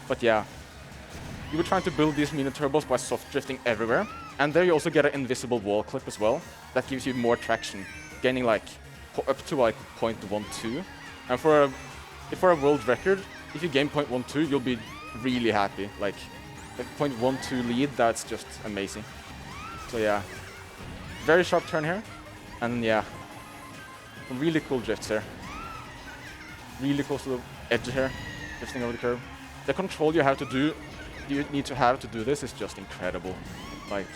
But yeah, you were trying to build these mini turbos by soft drifting everywhere, and there you also get an invisible wall clip as well. That gives you more traction, gaining like up to like 0.12, and for a world record, if you gain 0.12, you'll be really happy. Like a 0.12 lead, that's just amazing. So yeah, very sharp turn here, and yeah, some really cool drifts here. Really close to the edge here, drifting over the curve. The control you need to have to do this is just incredible. Like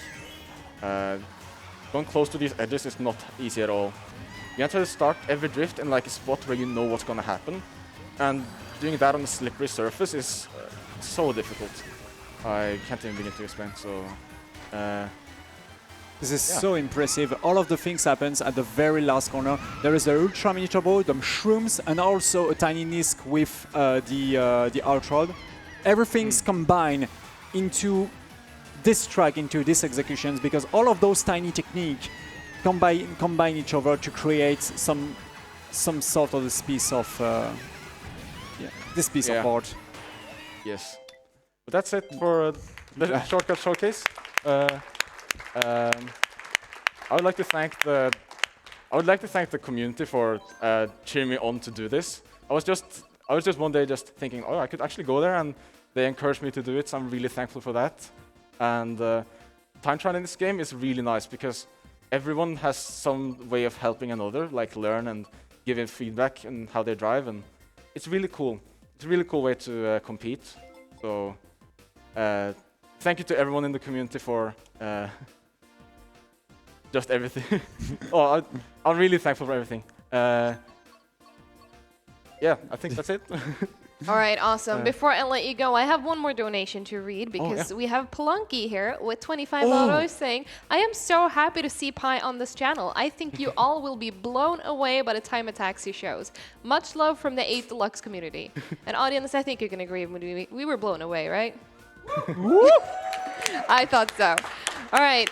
going close to these edges is not easy at all. You have to start every drift in like a spot where you know what's gonna happen, and doing that on a slippery surface is so difficult. I can't even begin to explain. So this is so impressive. All of the things happens at the very last corner. There is the ultra mini turbo, the shrooms, and also a tiny nisk with the alt rod. Everything's combined into this track, into these executions, because all of those tiny techniques combine each other to create some sort of this piece of of art. Yes, but that's it for the shortcut showcase. I would like to thank the community for cheering me on to do this. I was just one day just thinking, oh, I could actually go there, and they encouraged me to do it. So I'm really thankful for that. And time trial in this game is really nice because everyone has some way of helping another, like learn and give in feedback and how they drive, and it's really cool. It's a really cool way to compete. So thank you to everyone in the community for just everything. Oh, I'm really thankful for everything. Yeah, I think that's it. All right, awesome. Before I let you go, I have one more donation to read because yeah. we have Plunky here with $25 saying, I am so happy to see Pi on this channel. I think you all will be blown away by the time attacks he shows. Much love from the 8 Deluxe community. And audience, I think you can agree with me. We were blown away, right? I thought so. All right,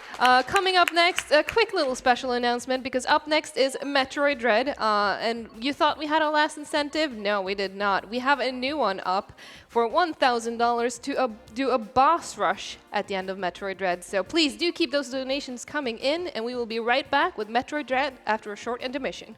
coming up next, a quick little special announcement because up next is Metroid Dread. And you thought we had our last incentive? No, we did not. We have a new one up for $1,000 to do a boss rush at the end of Metroid Dread. So please do keep those donations coming in, and we will be right back with Metroid Dread after a short intermission.